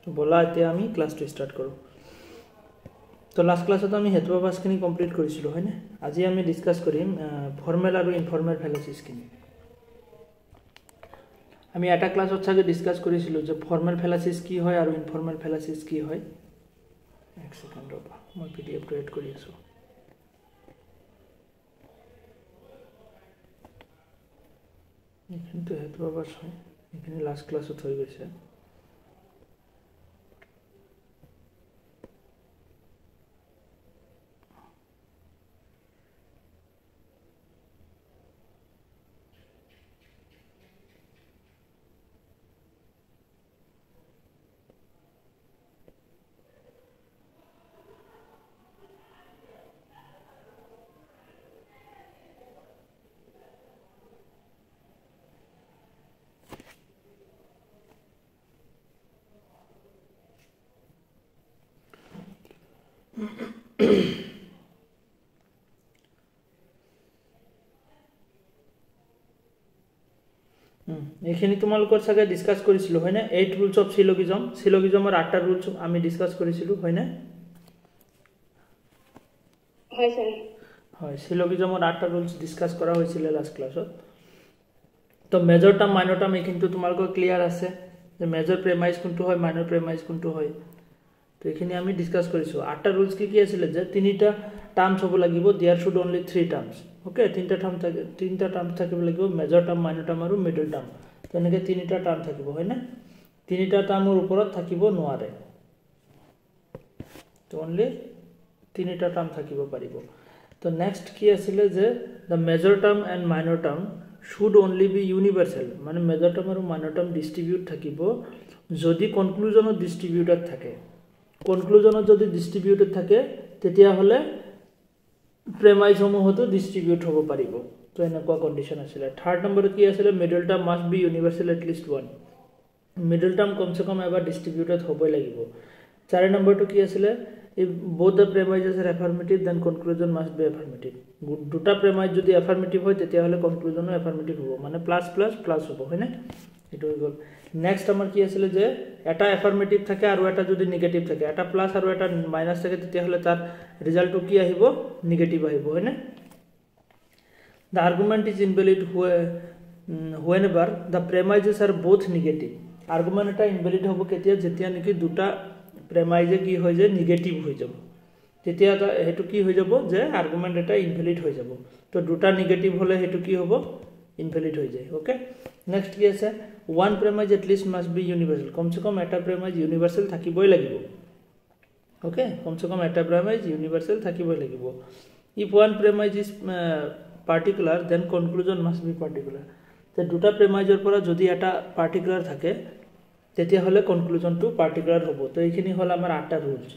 বলা এতিয়া আমি ক্লাছটো ষ্টাৰ্ট কৰোঁ তো লাষ্ট ক্লাছত আমি হেটেৰোবাছখিনি কমপ্লিট কৰিছিলোঁ হয়নে আজি আমি ডিছকাছ কৰিম ফৰ্মেল আৰু ইনফৰ্মেল ফেলাচিছখিনি আমি এটা ক্লাছত চাগে ডিছকাছ কৰিছিলোঁ যে ফৰ্মেল ফেলাচিছ কি হয় আৰু ইনফৰ্মেল ফেলাচিছ কি হয় এক সেকেন্ড ৰবা মই পিডিএফটো এড কৰি আছো এইখিনিতো হেটেৰোবাছ হয় এইখিনি লাষ্ট ক্লাছত হৈ গৈছে এইখিনি তোমালোকৰ চাগে ডিসকাস কৰিছিলো হয়নে 8 rules of syllogismৰ 8টা rules আমি ডিসকাস কৰিছিলো হয়নে হয় স্যাৰ হয় syllogismৰ 8টা rules ডিসকাস কৰা হৈছিল লাষ্ট ক্লাছত তো মেজৰ টাৰ্ম মাইনৰ টাৰ্ম এইখিনিটো তোমালোকৰ ক্লিয়াৰ আছে যে মেজৰ প্ৰেমাইজ কোনটো হয় মাইনৰ প্ৰেমাইজ কোনটো হয় তো এইখিনি আমি ডিসকাস কৰিছো 8টা rules কি আছিল যে তিনিটা টাৰ্মছ হ'ব লাগিব there should only 3 terms okay তিনিটা টাৰ্ম থাকিব লাগিব মেজৰ টাৰ্ম মাইনৰ টাৰ্ম আৰু মিডল টাৰ্ম তো এনেকে তিনিটা টাৰ্ম থাকিব হয় না তিনিটা টাৰ্মৰ ওপৰত থাকিব নোৱাৰে তো অনলি তিনিটা টাৰ্ম থাকিব পাৰিব তো নেক্সট কি আছিল যে the major term and minor term should only be universal মানে মেজৰ টাৰ্ম আৰু মাইনৰ টাৰ্ম ডিস্ট্ৰিবিউট থাকিব যদি কনক্লুজনত ডিস্ট্ৰিবিউটেড থাকে কনক্লুজনত যদি ডিস্ট্ৰিবিউটেড থাকে তেতিয়া হলে প্ৰেমাইজ সমূহতো ডিস্ট্ৰিবিউট হ'ব পাৰিব তো এনেকুৱা কন্ডিশন আছিল থাৰ্ড নম্বৰ কি আছিল middle term must be universal at least one middle term কমসে কম এবাৰ ডিস্ট্ৰিবিউটেড হ'বই লাগিব চাৰ নম্বৰটো কি আছিল if both the premises are affirmative then conclusion must be affirmative দুটা প্ৰেমাইজ যদি affirmative হয় তেতিয়া হলে কনক্লুজনো affirmative হ'ব মানে প্লাস প্লাস প্লাস হ'ব হয়নে এটো হৈ গল নেক্সট আমাৰ কি আছিল যে এটা affirmative থাকে আৰু এটা যদি নেগেটিভ থাকে এটা প্লাস আৰু এটা মাইনাস থাকে তেতিয়া হলে তাৰ ৰিজাল্টটো কি আহিব নেগেটিভ আহিব হয়নে the argument is invalid whenever the premises are both negative argument এটা invalid হ'ব কেতিয়া যেতিয়া নেকি দুটা প্ৰেমাইজে কি হৈ যায় নেগেটিভ হৈ যাব তেতিয়া হেতু কি হৈ যাব যে আর্গুমেন্ট এটা ইনভ্যালিড হৈ যাব তো দুটা নেগেটিভ হলে হেতু কি হ'ব ইনভ্যালিড হৈ যায় ওকে নেক্সট কি আছে one premise at least must be universal কমসে কম এটা প্ৰেমাইজ ইউনিভাৰ্সাল থাকিবই লাগিব ওকে কমসে কম এটা প্ৰেমাইজ ইউনিভাৰ্সাল থাকিবই লাগিব if one premise is particular then conclusion must be particular তে দুটা প্ৰেমাইজৰ পৰা যদি এটা পাৰ্টিকুলাৰ থাকে তেতিয়া হলে কনক্লুজনটো পাৰ্টিকুলাৰ হ'ব তো এইখিনি হল আমাৰ 8টা ৰুলস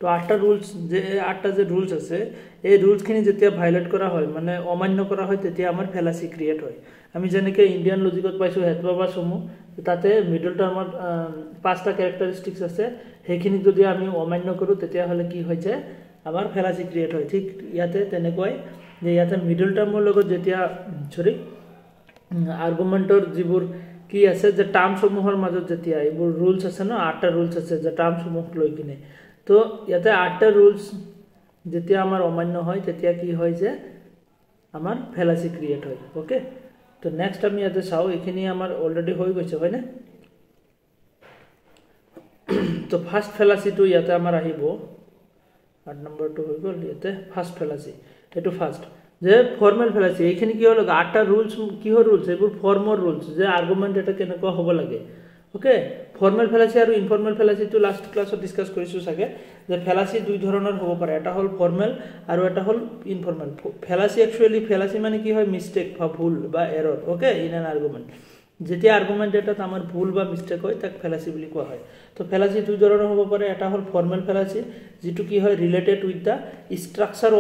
তো 8টা ৰুলস যে 8টা যে ৰুলস আছে এই ৰুলসখিনি যেতিয়া ভায়োলেট কৰা হয় মানে অমান্য কৰা হয় তেতিয়া আমাৰ ফেলাসি ক্ৰিয়েট হয় আমি যেনেকৈ ইন্ডিয়ান লজিকত পাইছো হেটেৰোবাছ সমূহ তাতে মিডল টাৰ্মত 5টা ক্যাৰেক্টাৰিস্টিক্স আছে সেইখিনি যদি আমি অমান্য কৰো তেতিয়া হলে কি হৈ যায় আমাৰ ফেলাসি ক্ৰিয়েট হয় ঠিক ইয়াতে তেনেকৈ যে ইয়াতে মিডল টাৰ্মৰ লগত যেতিয়া আৰ্গুমেন্টৰ যিবোৰ কি আছে যে টাৰ্ম সমূহৰ মাজত যেতিয়া এইবোৰ ৰুলস আছে ন 8টা ৰুলস আছে যে টাৰ্ম সমূহ লৈ কিনে তো ইয়াতে 8টা ৰুলস যেতিয়া আমাৰ অমান্য হয় তেতিয়া কি হয় যে আমাৰ ফেলাসি ক্ৰিয়েট হয় ওকে তো নেক্সট আমি ইয়াতে চাও এখিনি আমাৰ অলৰেডি হৈ গৈছে হয় না তো ফাৰ্স্ট ফেলাসি তো ইয়াতে আমাৰ আহিব 8 নম্বৰটো হৈ গল ইয়াতে ফাৰ্স্ট ফেলাসি এটো ফাৰ্স্ট যে ফৰ্মাল ফেলাসি এইখিনি কি হলো 8টা ৰুলস কি হয় ৰুলস এবোৰ ফৰ্মৰ ৰুলস যে আৰ্গুমেন্ট এটা কেনেকুৱা হ'ব লাগে ওকে ফৰ্মাল ফেলাসি আৰু ইনফৰ্মাল ফেলাসি তো লাষ্ট ক্লাছত ডিসকাস কৰিছো সাগে যে ফেলাসি দুই ধৰণৰ হ'ব পাৰে এটা হল ফৰ্মাল আৰু এটা হল ইনফর্মাল ফেলাসি একচুয়ালি ফেলাসি মানে কি হয় মিস্টেক বা ভুল বা error okay in an argument যেতিয়া আর্গুমেন্ট এটা আমাৰ ভুল বা মিস্টেক হয় তাক ফেলাসি বুলি কোৱা হয় তো ফেলাসি দুই ধৰণৰ হ'ব পাৰে এটা হল ফৰ্মাল ফেলাসি যেটো কি হয় related with the structure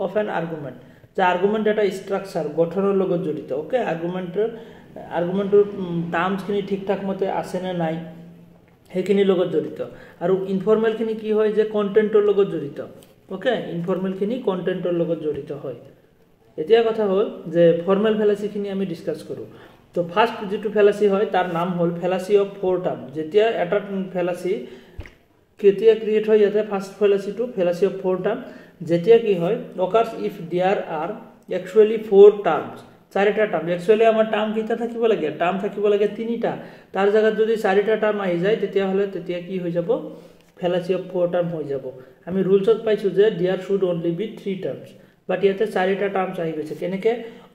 of an argument the argument data structure গঠনৰ লগত জড়িত ওকে আৰ্গুমেন্টৰ টাৰ্মস খিনি ঠিকঠাক মতে আছে না নাই হেখিনি লগত জড়িত আৰু ইনফৰ্মাল খিনি কি হয় যে কন্টেন্টৰ লগত জড়িত ওকে ইনফৰ্মাল খিনি কন্টেন্টৰ লগত জড়িত হয় এতিয়া কথা হল যে ফৰ্মাল ফেলাসি খিনি আমি ডিসকাস কৰো তো ফার্স্ট যেটো ফেলাসি হয় তার নাম হল ফেলাসি অফ ফোর টার্ম যেতিয়া এটা ফেলাসি কেতিয়া ক্রিয়েট হয় ইয়াতে first fallacy two fallacy of four term যেতিয়া কি হয় occurs if there are actually four terms চাৰিটা টাৰ্ম एक्चुअली আমাৰ টাৰ্ম কিটা থাকিব লাগে টাৰ্ম থাকিব লাগে তিনিটা তাৰ জায়গাত যদি চাৰিটা টার্ম আহি যায় তেতিয়া হলে তেতিয়া কি হৈ যাব ফেলাসি অফ ফোর টার্ম হৈ যাব আমি রুলছত পাইছো যে there should only be three terms but ইয়াতে চাৰিটা টার্মস আহি গৈছে কেনেকে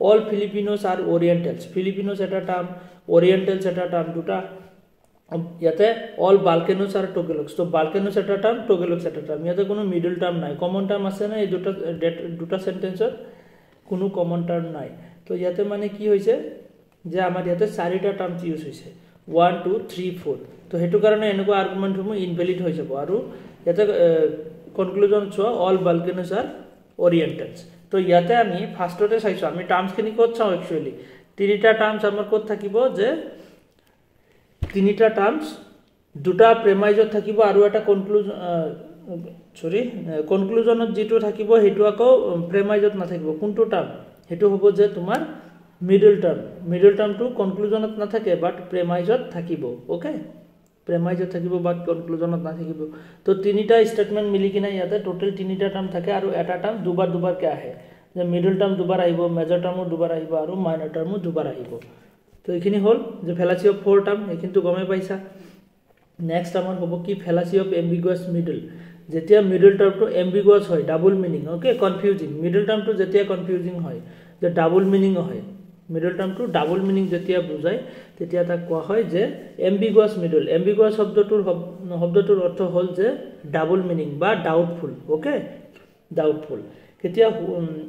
অল ফিলিপিনোস আর ওরিয়েন্টালস ফিলিপিনোস এটা টার্ম ওরিয়েন্টালস এটা টার্ম দুটা ইয়াতে অল বালকানোস আর টোগেলক্স তো বালকানোস এটা টার্ম টোগেলক্স এটা টার্ম ইয়াতে কোনো মিডল টার্ম নাই কমন টার্ম আছে না এই দুটা সেন্টেন্সত কোনো কমন টার্ম নাই তো ইয়াতে মানে কি হইছে যে আমাৰ ইয়াতে চাৰিটা টাৰ্ম ইউজ হৈছে 1 2 3 4 তো হেতু কাৰণে এনেকুৱা আৰ্গুমেন্ট সমূহ ইনভ্যালিড হৈ যাব আৰু ইয়াতে কনক্লুজন চোৱা অল বালকানোস আর ওরিয়েন্টালস তো ইয়াতে আমি ফার্স্টতে চাইছো আমি টার্মস খিনি ক'ত চাও एक्चुअली তিনিটা টার্মস আমাৰ ক'ত থাকিব যে তিনিটা টাৰ্মস দুটা প্ৰেমাইজত থাকিব আৰু এটা কনক্লুজনত যেটো থাকিব হেতু আকৌ প্ৰেমাইজত না থাকিব কোনটো টাৰ্ম হেতু হ'ব যে তোমাৰ মিডল টার্মটো কনক্লুজনত না থাকে বাট প্রেমাইজত থাকিব ওকে প্রেমাইজত থাকিব বাট কনক্লুজনত না থাকিব তো তিনিটা স্টেটমেন্ট মিলি কিনা ইয়াতে টোটাল তিনিটা টার্ম থাকে আৰু এটা টাৰ্ম দুবাৰ কে আহে যে মিডল টাৰ্ম দুবাৰ আহিব মেজৰ টাৰ্মো দুবাৰ আহিব আৰু মাইনৰ টাৰ্মো দুবাৰ আহিব তো এইখিনি হল যে ফেলাসি অফ ফোৰ টাৰ্ম এইখিনটো গমে পাইছা নেক্সট আমাৰ হ'ব কি ফেলাসি অফ এম্বিগুয়াস মিডল যেতিয়া মিডল টার্মটো এম্বিগুয়াস হয় double meaning okay confusing middle টার্মটো যেতিয়া কনফিউজিং হয় যে ডাবল মিনিং হয় মিডল টার্মটো ডাবল মিনিং যেতিয়া বুজায় তেতিয়া তাক কোৱা হয় যে এম্বিগুয়াস মিডল এম্বিগুয়াস শব্দটোৰ অৰ্থ হল যে ডাবল মিনিং বা ডাউটফুল ওকে ডাউটফুল কেতিয়া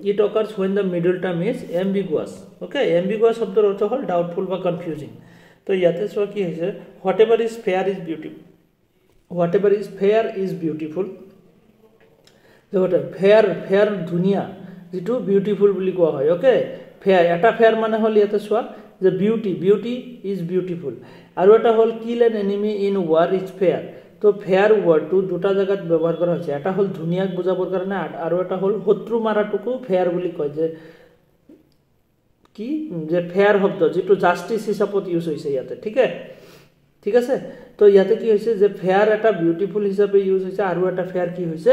it occurs when the middle term is ambiguous okay ambiguous শব্দৰ অৰ্থ হল ডাউটফুল বা কনফিউজিং তো ইয়াতে চোৱা কি হৈছে whatever is fair is beautiful যেটা ফেয়াৰ ধুনিয়া যেটো বিউটিফুল বুলি কোৱা হয় ওকে ফেয়াৰ এটা ফেয়াৰ মানে হল ইয়াতে চোৱা যে বিউটি ইজ বিউটিফুল আৰু এটা হল kill an enemy in war is fair তো ফেয়ার ওয়ার্ডটো দুটা জায়গাত ব্যবহার করা হৈছে এটা হল ধুনিয়াক বুজাবৰ কাৰণে আৰু এটা হল শত্ৰু মাৰাটোকো ফেয়ার বুলি কয় যে কি যে ফেয়ার শব্দ যেটো জাস্টিস হিচাপত ইউজ হৈছে ইয়াতে ঠিক আছে তো ইয়াতে কি হৈছে যে ফেয়ার এটা বিউটিফুল হিচাপে ইউজ হৈছে আৰু এটা ফেয়ার কি হৈছে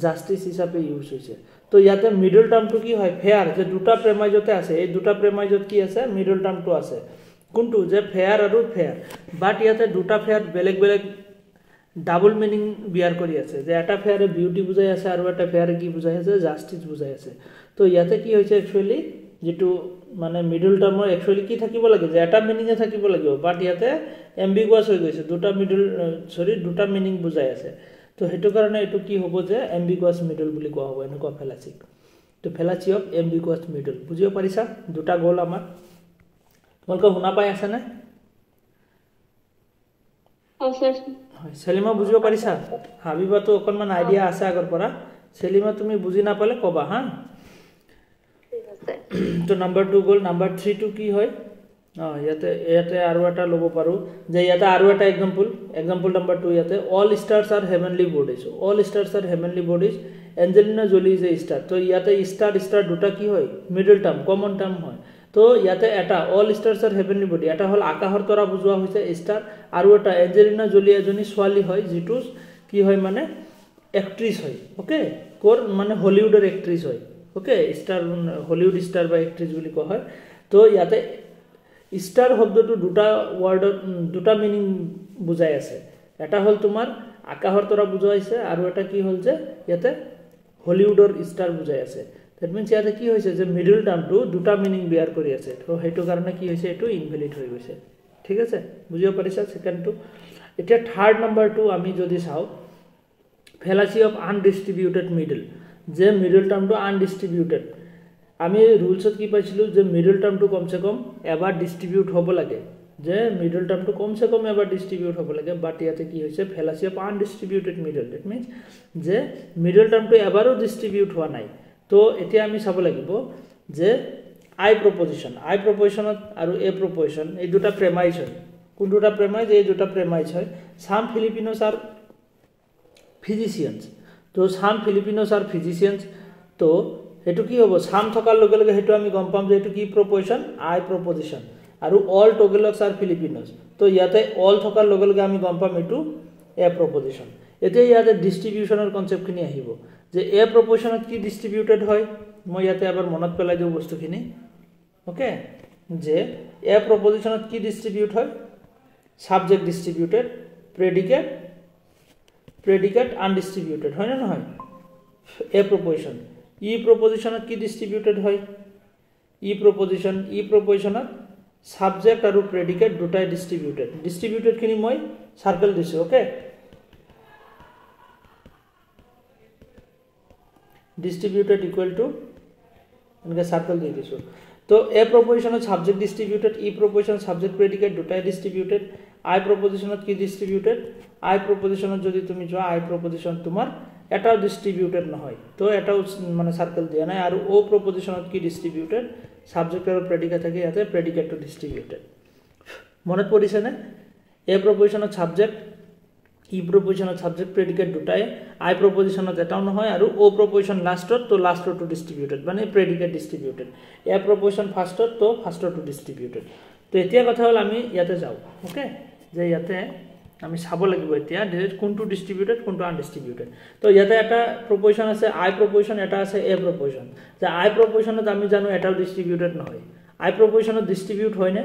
জাস্টিস হিচাপে ইউজ হৈছে তো ইয়াতে মিডল টার্মটো কি হয় ফেয়ার যে দুটা প্রেমাইজতে আছে এই দুটা প্রেমাইজত কি আছে মিডল টার্মটো আছে কোনটো যে ফেয়ার আৰু ফেয়াৰ বাট ইয়াতে দুটা ফেয়াৰ বেলেগ ডাবল মিনিং বিয়াৰ কৰি আছে যে এটা ফেয়াৰে বিউটি বুজাই আছে আৰু এটা ফেয়ারে কি বুজাই আছে জাস্টিস বুজাই আছে তো ইয়াতে কি হৈছে एक्चुअली যেটো মানে মিডল টাৰ্মৰ एक्चुअली কি থাকিব লাগে যে এটা মিনিংে থাকিব লাগিব বাট ইয়াতে এম্বিগুয়াস হৈ গৈছে দুটা মিনিং বুজাই আছে তো হেতু কাৰণে এটো কি হ'ব যে এম্বিগুয়াস মিডল বুলি কোৱা হ'ব এনেকুৱা ফেলাসি তো ফেলাসি অফ এম্বিগুয়াস মিডল বুজিব পাৰিছা দুটা গোল আমাৰ তোমালোকে শুনা পাই আছে না সেলিমা বুজিব পাৰিছা হাবিবা তো অকনমান আইডিয়া আছে আগৰ পৰা সেলিমা তুমি বুজি না পালে কবা হা ঠিক আছে তো নাম্বার 2 গোল নাম্বার 3 টু কি হয় ইয়াতে আৰু এটা লব পাৰো যে ইয়াতে আৰু এটা এক্সাম্পল নাম্বার 2 ইয়াতে all stars are heavenly bodies Angelina Jolie is a star তো ইয়াতে স্টার দুটা কি হয় মিডল টার্ম কমন টার্ম হয় তো ইয়াতে এটা all stars are heavenly body এটা হল আকাশৰ তৰা বুজোৱা হৈছে স্টাৰ আৰু এটা এঞ্জেলিনা জোলি এজনী ছোৱালী হয় যেটো কি হয় মানে এক্ট্ৰেছ হয় ওকে কোৰ মানে হলিউডৰ এক্ট্ৰেছ হয় ওকে স্টাৰ হলিউড স্টাৰ বা এক্ট্ৰেস বুলি কোৱা হয় তো ইয়াতে স্টাৰ শব্দটো দুটা মিনিং বুজাই আছে এটা হল তোমাৰ আকাশৰ তৰা বুজাইছে আৰু এটা কি হল যে ইয়াতে হলিউডৰ স্টার বুজাই আছে দ্যাট মিন্স ইয়াতে কি হৈছে যে মিডল টার্মটো দুটা মিনিং বিয়াৰ কৰি আছে তো হেতু কাৰণে কি হৈছে এটো ইনভ্যালিড হৈ গৈছে ঠিক আছে বুজিব পাৰিছা সেকেন্ডটো এটা থাৰ্ড নাম্বাৰটো আমি যদি চাও ফেলাসি অফ আনডিস্ট্রিবিউটেড মিডল যে মিডল টার্মটো আনডিস্ট্রিবিউটেড আমি রুলছত কি পাইছিলো যে মিডল টার্মটো কমসে কম এবাৰ ডিস্ট্ৰিবিউট হ'ব লাগে যে মিডল টাৰ্মটো কমসে কম এবাৰ ডিস্ট্রিবিউট হ'ব লাগে বাট ইয়াতে কি হৈছে fallacy of undistributed middle that means যে মিডল টার্মটো এবাৰো ডিস্ট্ৰিবিউট হোৱা নাই তো এতিয়া আমি চাব লাগিব যে আই প্ৰপজিশনত আৰু এ প্ৰপজিশন এই দুটা প্ৰেমাইজ হয় কোন দুটা প্ৰেমাইজ এই দুটা প্ৰেমাইজ হয় সাম ফিলিপিনোস আৰ ফিজিশিয়ানস তো সাম ফিলিপিনোস আৰ ফিজিশিয়ানস তো এটো কি হ'ব সাম থকাৰ লগে লগে হেতু আমি গম পাম যে এটো কি প্ৰপজিশন আই প্ৰপজিশন আৰু অল টগেলক্স আৰ ফিলিপিনোজ তো ইয়াতে অল থকাৰ লগে লগে আমি গম পাম এইটো এ প্ৰপজিশ্যন এতিয়া ইয়াতে ডিস্ট্ৰিবিউশনৰ কনসেপ্টখিনি আহিব যে এ প্ৰপজিশ্যনত কি ডিস্ট্ৰিবিউটেড হয় মই ইয়াতে এবাৰ মনত পেলাই দিও বস্তুখিনি ওকে যে এ প্ৰপজিশ্যনত কি ডিস্ট্ৰিবিউট হয় সাবজেক্ট ডিস্ট্ৰিবিউটেড প্ৰেডিকেট আনডিস্ট্ৰিবিউটেড হয় না নহয় এ প্ৰপজিশ্যন ই প্ৰপজিশ্যনত কি ডিস্ট্ৰিবিউটেড হয় ই প্ৰপজিশ্যনত সাবজেক্ট আৰু প্ৰেডিকেট দুটাই ডিস্ট্ৰিবিউটেড খিনি মই সাৰ্কেল দিছো ওকে distributed equal to इनका सर्कल दे दिसो तो ए प्रपोजिशन सब्जेक्ट डिस्ट्रीब्यूटेड ई प्रपोजिशन सब्जेक्ट प्रेडिकेट दुटाई डिस्ट्रीब्यूटेड आई प्रपोजिशन की डिस्ट्रीब्यूटेड आई प्रपोजिशन যদি তুমি যোৱা आई प्रपोजिशन তোমাৰ এটাও ডিস্ট্ৰিবিউটেড নহয় তো এটাও মানে সাৰ্কেল দিয়া নাই আৰু ও প্ৰপোজিশনত কি ডিস্ট্ৰিবিউটেড সাবজেক্ট আৰু প্ৰেডিকেট থাকে ইয়াতে প্ৰেডিকেট টু ডিস্ট্ৰিবিউটেড মনত পৰিছে না এ প্ৰপোজিশনত সাবজেক্ট ই প্ৰপোজিশনত সাবজেক্ট প্ৰেডিকেট দুটাই আই প্ৰপোজিশনত এটাও নহয় আৰু ও প্রপোজিশন লাস্টত তো লাস্টত টু ডিস্ট্রিবিউটেড মানে প্রেডিকেট ডিস্ট্রিবিউটেড এ প্রপোজিশন ফার্স্টত তো ফার্স্টত টু ডিস্ট্রিবিউটেড তো এতিয়া কথা হল আমি ইয়াতে যাও ওকে যে ইয়াতে আমি চাব লাগিব এতিয়া কোনটো ডিস্ট্রিবিউটেড কোনটো আনডিস্ট্রিবিউটেড তো ইয়াতে এটা প্রপোজিশন আছে আই প্রপোজিশন এটা আছে এ প্রপোজিশন যে আই প্রপোজিশনত আমি জানো এটাও ডিস্ট্রিবিউটেড নহয় আই প্রপোজিশনত ডিস্ট্রিবিউট হয় না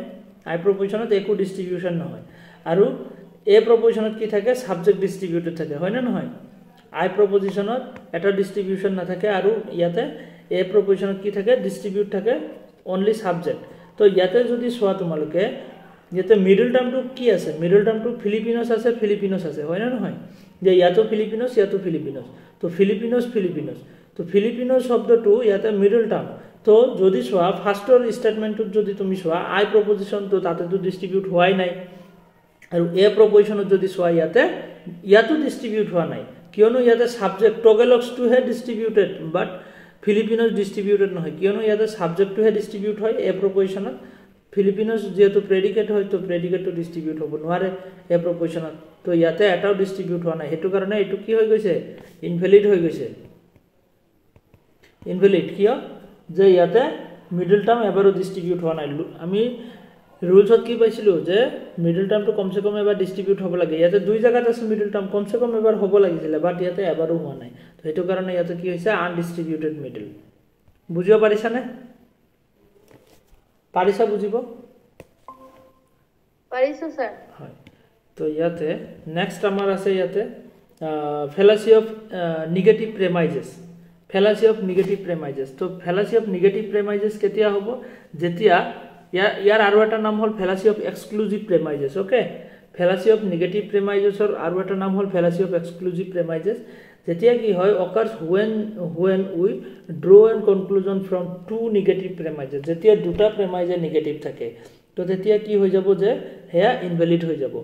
আই প্রপোজিশনত একো ডিস্ট্রিবিউশন নহয় আৰু এ প্রপোজিশনত কি থাকে সাবজেক্ট ডিস্ট্রিবিউটেড থাকে হয় না নহয় আই প্রপোজিশনত এটা ডিস্ট্রিবিউশন না থাকে আৰু ইয়াতে এ প্রপোজিশনত কি থাকে ডিস্ট্রিবিউট থাকে অনলি সাবজেক্ট তো ইয়াতে যদি সোয়া তোমালকে ইয়াতে মিডল টার্মটো কি আছে মিডল টার্মটো ফিলিপিনোস আছে হয় না নহয় যে ইয়াতো ফিলিপিনোস তো ফিলিপিনোস শব্দটো ইয়াতে মিডল টার্ম তো যদি সোয়া ফাৰ্স্টৰ স্টেটমেন্টটো যদি তুমি সোয়া আই প্ৰপোজিশন তো তাতে তো ডিস্ট্ৰিবিউট হোৱাই নাই আৰু এ প্ৰপোজিশনত যদি সোয়া ইয়াতো ডিস্ট্ৰিবিউট হোৱা নাই কিয়নো ইয়াতে সাবজেক্ট টগেলক্স টু হে ডিস্ট্রিবিউটেড বাট ফিলিপিনোস ডিস্ট্রিবিউটেড নহয় কিয়নো ইয়াতে সাবজেক্ট টু হে ডিস্ট্রিবিউট হয় এ প্ৰপোজিশনত ফিলিপিনোস যেহেতু প্ৰেডিকেট হয় তো প্ৰেডিকেট তো ডিস্ট্ৰিবিউট হ'ব নোৱাৰে এ প্ৰপোজিশনত তো ইয়াতে এটাও ডিস্ট্ৰিবিউট হোৱা নাই হেতু কাৰণে এটো কি হৈ গৈছে ইনভ্যালিড হৈ গৈছে ইনভ্যালিড কিয় যে ইয়াতে মিডল টার্ম এবাৰো ডিস্ট্ৰিবিউট হোৱা নাই আমি ৰুলসত কি পাইছিলো যে মিডল টাৰ্মটো কমসে কম এবাৰ ডিস্ট্ৰিবিউট হ'ব লাগে ইয়াতে দুই জায়গাত আছে মিডল টাৰ্ম কমসে কম এবাৰ হ'ব লাগিছিল বাট ইয়াতে এবাৰো হোৱা নাই তো হেতু কাৰণে ইয়াতে কি হৈছে আনডিস্ট্ৰিবিউটেড মিডল বুজিব পাৰিছা নে পাৰিছা বুজিব পাৰিছো স্যাৰ হয় তো ইয়াতে নেক্সট আমাৰ আছে ইয়াতে ফেলাসি অফ নেগেটিভ প্ৰেমাইজেস তো ফেলাসি অফ নেগেটিভ প্ৰেমাইজেস কেতিয়া হ'ব যেতিয়া ইয়াৰ আৰু এটা নাম হল fallacy of exclusive premises okay fallacy of negative প্ৰেমাইজেসৰ আৰু এটা নাম হল ফেলাসি অফ এক্সক্লুসিভ প্ৰেমাইজেস যেতিয়া কি হয় occurs when we draw an conclusion from two negative premises যেতিয়া দুটা প্ৰেমাইজে নেগেটিভ থাকে তো তেতিয়া কি হৈ যাব যে হেয়া ইনভ্যালিড হৈ যাব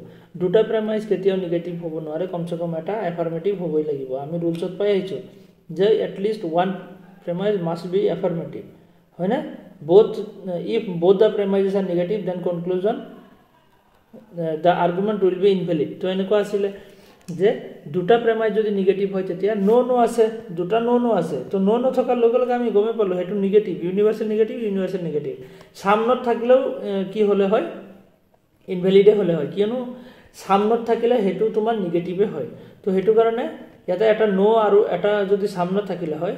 দুটা প্ৰেমাইজ কেতিয়াও নেগেটিভ হ'ব নোৱাৰে কমসে কম এটা এফার্মেটিভ হ'বই লাগিব আমি রুলসত পাই আহিছো যে at least one premise must be affirmative হয় না if both the premises are negative then conclusion the argument will be invalid তো এনেকুৱা আছিল যে দুটা প্ৰেমাইজ যদি নেগেটিভ হয় তেতিয়া নো আছে দুটা নো আছে তো নো থকাৰ লগে লগে আমি গমে পালো হেতু নেগেটিভ ইউনিভার্সাল নেগেটিভ সামনত থাকিলেও কি হলে হয় ইনভ্যালিড হলে হয় কিয়নো সামনত থাকিলে হেতু তোমাৰ নেগেটিভে হয় তো হেতু কাৰণে ইয়াতে এটা নো আৰু এটা যদি সামনত থাকিলে হয়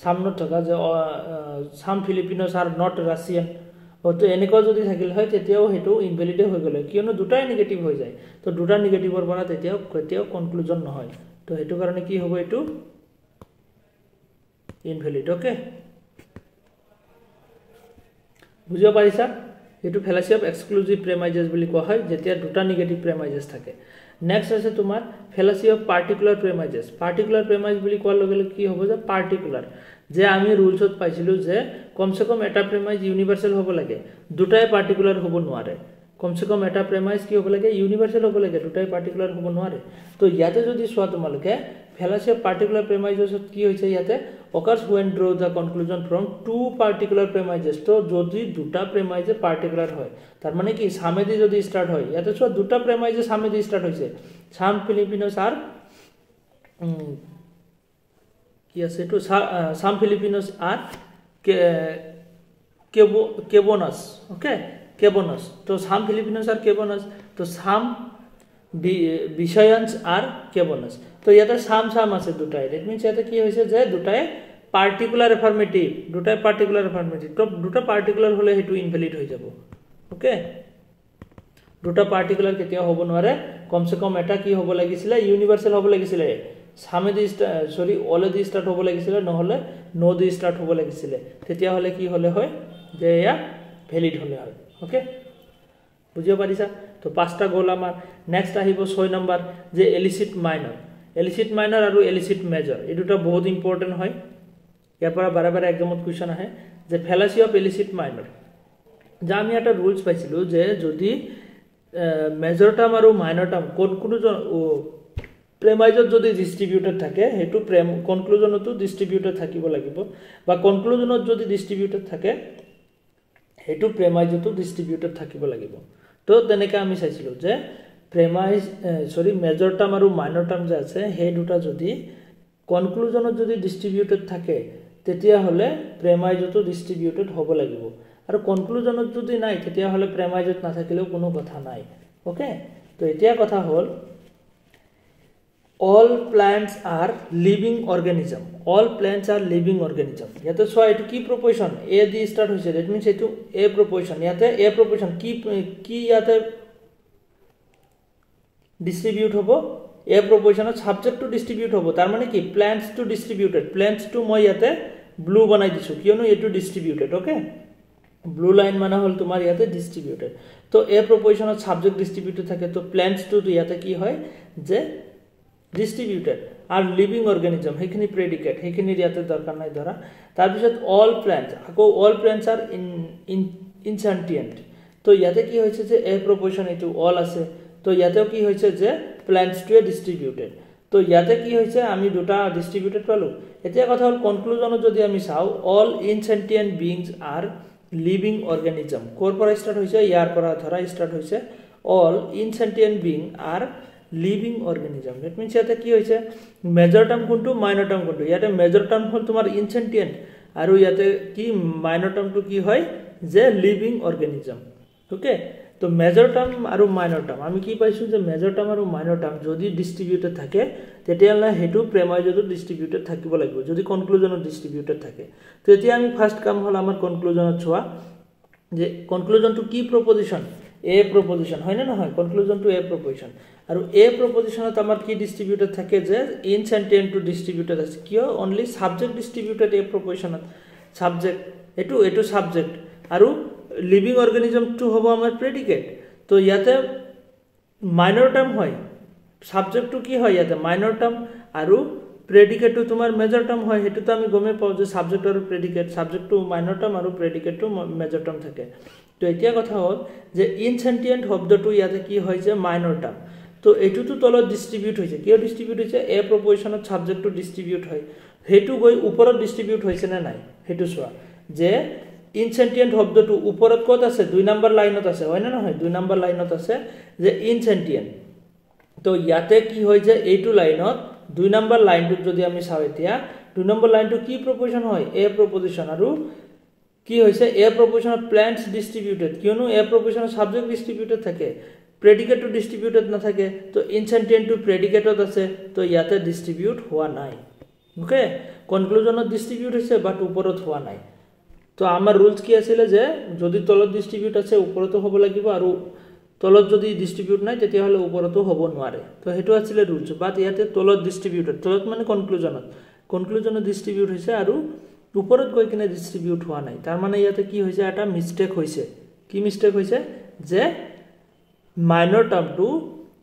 সামনত থকা যে সাম ফিলিপিনোস আর নট রাশিয়ান তো এনেকুৱা যদি থাকিলে হয় তেতিয়াও হেতু ইনভ্যালিড হৈ গলে কিয়নো দুটাই নেগেটিভ হৈ যায় তো দুটা নেগেটিভৰ পৰা তেতিয়াও কনক্লুজন নহয় তো হেতু কাৰণে কি হ'ব এটো ইনভ্যালিড ওকে বুজিব পাৰিছা এটো ফেলাসি অফ এক্সক্লুসিভ প্ৰেমাইজেস বুলি কোৱা হয় যেতিয়া দুটা নেগেটিভ প্ৰেমাইজেস থাকে নেক্সট আছে তোমাৰ ফেলাসি অফ পাৰ্টিকুলাৰ প্ৰেমাইজ বুলি কোৱাৰ লগে লগে কি হ'ব যে পাৰ্টিকুলাৰ যে আমি ৰুলসত পাইছিলো যে কমসে কম এটা প্ৰেমাইজ ইউনিভাৰ্সাল হ'ব লাগে দুটাই পাৰ্টিকুলাৰ হ'ব নোৱাৰে কমসে কম এটা প্ৰেমাইজ কি হ'ব লাগে ইউনিভাৰ্সাল হ'ব লাগে দুটাই পাৰ্টিকুলাৰ হ'ব নোৱাৰে তো ইয়াতে যদি সোৱা তোমালকে ফেলাসি অফ পাৰ্টিকুলাৰ প্ৰেমাইজেসত কি হৈছে ইয়াতে occurs when draw the conclusion from two particular premises তো যদি দুটা প্ৰেমাইজে পাৰ্টিকুলাৰ হয় তাৰ মানে কি সামেদি যদি স্টাৰ্ট হয় ইয়াতে সোৱা দুটা প্ৰেমাইজে সামেদি স্টার্ট হৈছে সাম ফিলিপিনোস আর কি আছে তো সাম ফিলিপিনোস আর কেবোনাস okay Cabonas. So some Filipinos are Cabonas. So some Visayans are Cabonas. So yata some ase dutai. That means yata ki hoise je dutai particular affirmative. Dutai particular affirmative. So duta particular hole hetu invalid hoy jabo. Okay. Duta particular ketia hobo nware. Kom se kom eta ki hobo lagisile universal hobo lagisile. Same di sorry all di start hobo lagisile no hole no di start hobo lagisile. Tetia hole ki hole hoy je ya valid hole hoy. Okay. বুঝিও পারিছা তো পাঁচটা গোল আমার next আহিব 6 number যে এলিসিট minor আৰু এলিসিট major এই দুটা বহুত important হয় ইয়াৰ পৰা বাৰে এক্সামত কোৱেশ্চন আহে যে ফেলাসি অফ এলিসিট মাইনৰ যা আমি এটা ৰুলস পাইছিলো যে যদি মেজৰ টাৰ্ম আৰু মাইনর টার্ম কনক্লুজন প্রেমাইজত যদি ডিস্ট্রিবিউটেড থাকে হেতু কনক্লুজনতো ডিস্ট্রিবিউটেড থাকিব লাগিব বা কনক্লুজনত যদি ডিস্ট্রিবিউটেড থাকে হেতু প্রেমাইজতো ডিস্ট্রিবিউটেড থাকিব লাগিব তো তেনেকা আমি চাইছিলো যে প্রেমাইজ সরি মেজর টার্ম আৰু মাইনৰ টাৰ্ম যে আছে হে দুটা যদি কনক্লুজনত যদি ডিস্ট্ৰিবিউটেড থাকে তেতিয়া হলে প্ৰেমাইজতো ডিস্ট্ৰিবিউটেড হ'ব লাগিব আৰু কনক্লুজনত যদি নাই তেতিয়া হলে প্রেমাইজত না থাকিলেও কোনো কথা নাই ওকে তো এতিয়া কথা হল all plants are living organism all plants are living organism yate so etu ki proportion a di start hoise that means etu a proportion yate a proportion ki yate distribute hobo a proportion subject to distribute hobo tar mane ki plants to distributed plants to moi yate blue banai disu kionu etu distributed okay blue line mane hol tumar yate distributed to a proportion subject distributed thake to plants to yate ki hoy je distributed are living organism hekhini predicate hekhini yate darkar nai dhara tar bisot all plants ako all plants are in sentient to yate ki hoyse je a proportion etu all ase to yate ki hoyse je plants to distributed to yate ki hoyse ami duta distributed palu etia kotha hol conclusion jodi ami sao all insentient beings are living organism kor pora start hoyse yar pora dhara start hoyse all insentient being are living organism that means yate ki hoyse major term kuntu minor term kuntu yate major term hol tomar insentient aru yate ki minor term to ki hoy je living organism okay to major term aru minor term ami ki paisu je major term aru minor term jodi distributed thake tetiala hetu premajoto distributed thakibo lagibo jodi conclusion distributed thake to etia ami first kam hol amar conclusion choa je conclusion to ki proposition a proposition hoy na hoy conclusion to a proposition aru a proposition ত আমার কি distributed থাকে যে ইনসেন্টিয়েন্ট two distributed আছে কিয় only subject distributed a proposition subject এটু subject আরু living organism টু হবো আমার প্রেডিকেট তো ইয়াতে মাইনর টার্ম হয় সাবজেক্ট টু কি হয় ইয়াতে মাইনর টার্ম আরু প্রেডিকেট টু তোমার মেজর টার্ম হয় হেতু তো আমি গমে পাও যে সাবজেক্ট আর প্রেডিকেট সাবজেক্ট টু মাইনর টার্ম আরু প্রেডিকেট টু মেজর টার্ম থাকে তো এতিয়া কথা হল যে ইনসেন্টিয়েন্ট শব্দটো ইয়াতে কি হয় যে মাইনর টার্ম তো এটু তো তলত ডিস্ট্রিবিউট হৈছে কিয় ডিস্ট্রিবিউট হৈছে এ প্ৰপজিশনত সাবজেক্ট টু ডিস্ট্ৰিবিউট হয় হেতু গৈ ওপৰত ডিস্ট্ৰিবিউট হৈছে না নাই হেতু সোৱা যে ইনসেন্টিয়েন্ট শব্দটো ওপৰত কত আছে 2 নম্বৰ লাইনত আছে হয় না নহয় 2 নম্বৰ লাইনত আছে যে ইনসেন্টিয়েন্ট তো ইয়াতে কি হয় যে এইটো লাইনত 2 নম্বৰ লাইনটো যদি আমি চাও এতিয়া 2 নম্বৰ লাইনটো কি প্ৰপজিশন হয় এ প্ৰপজিশন আৰু কি হৈছে এ প্ৰপজিশন অফ প্লান্টস ডিস্ট্ৰিবিউটেড কিয়নো এ প্ৰপজিশন সাবজেক্ট ডিস্ট্রিবিউটেড থাকে predicate to distributed na thake to insentient to predicate ot ase to yate distribute hua nai okay conclusion ot distribute hoise but uporot hua nai to amar rules ki asile je jodi tolot distribute ase uporoto hobo lagibo aru tolot jodi distribute nai tetia hole uporoto hobo nware to hetu asile rules but yate tolot distributed tolot mane conclusion ot distribute hoise aru uporot goi kine distribute hua nai tar mane yate ki hoise eta mistake hoise ki mistake hoise je minor term to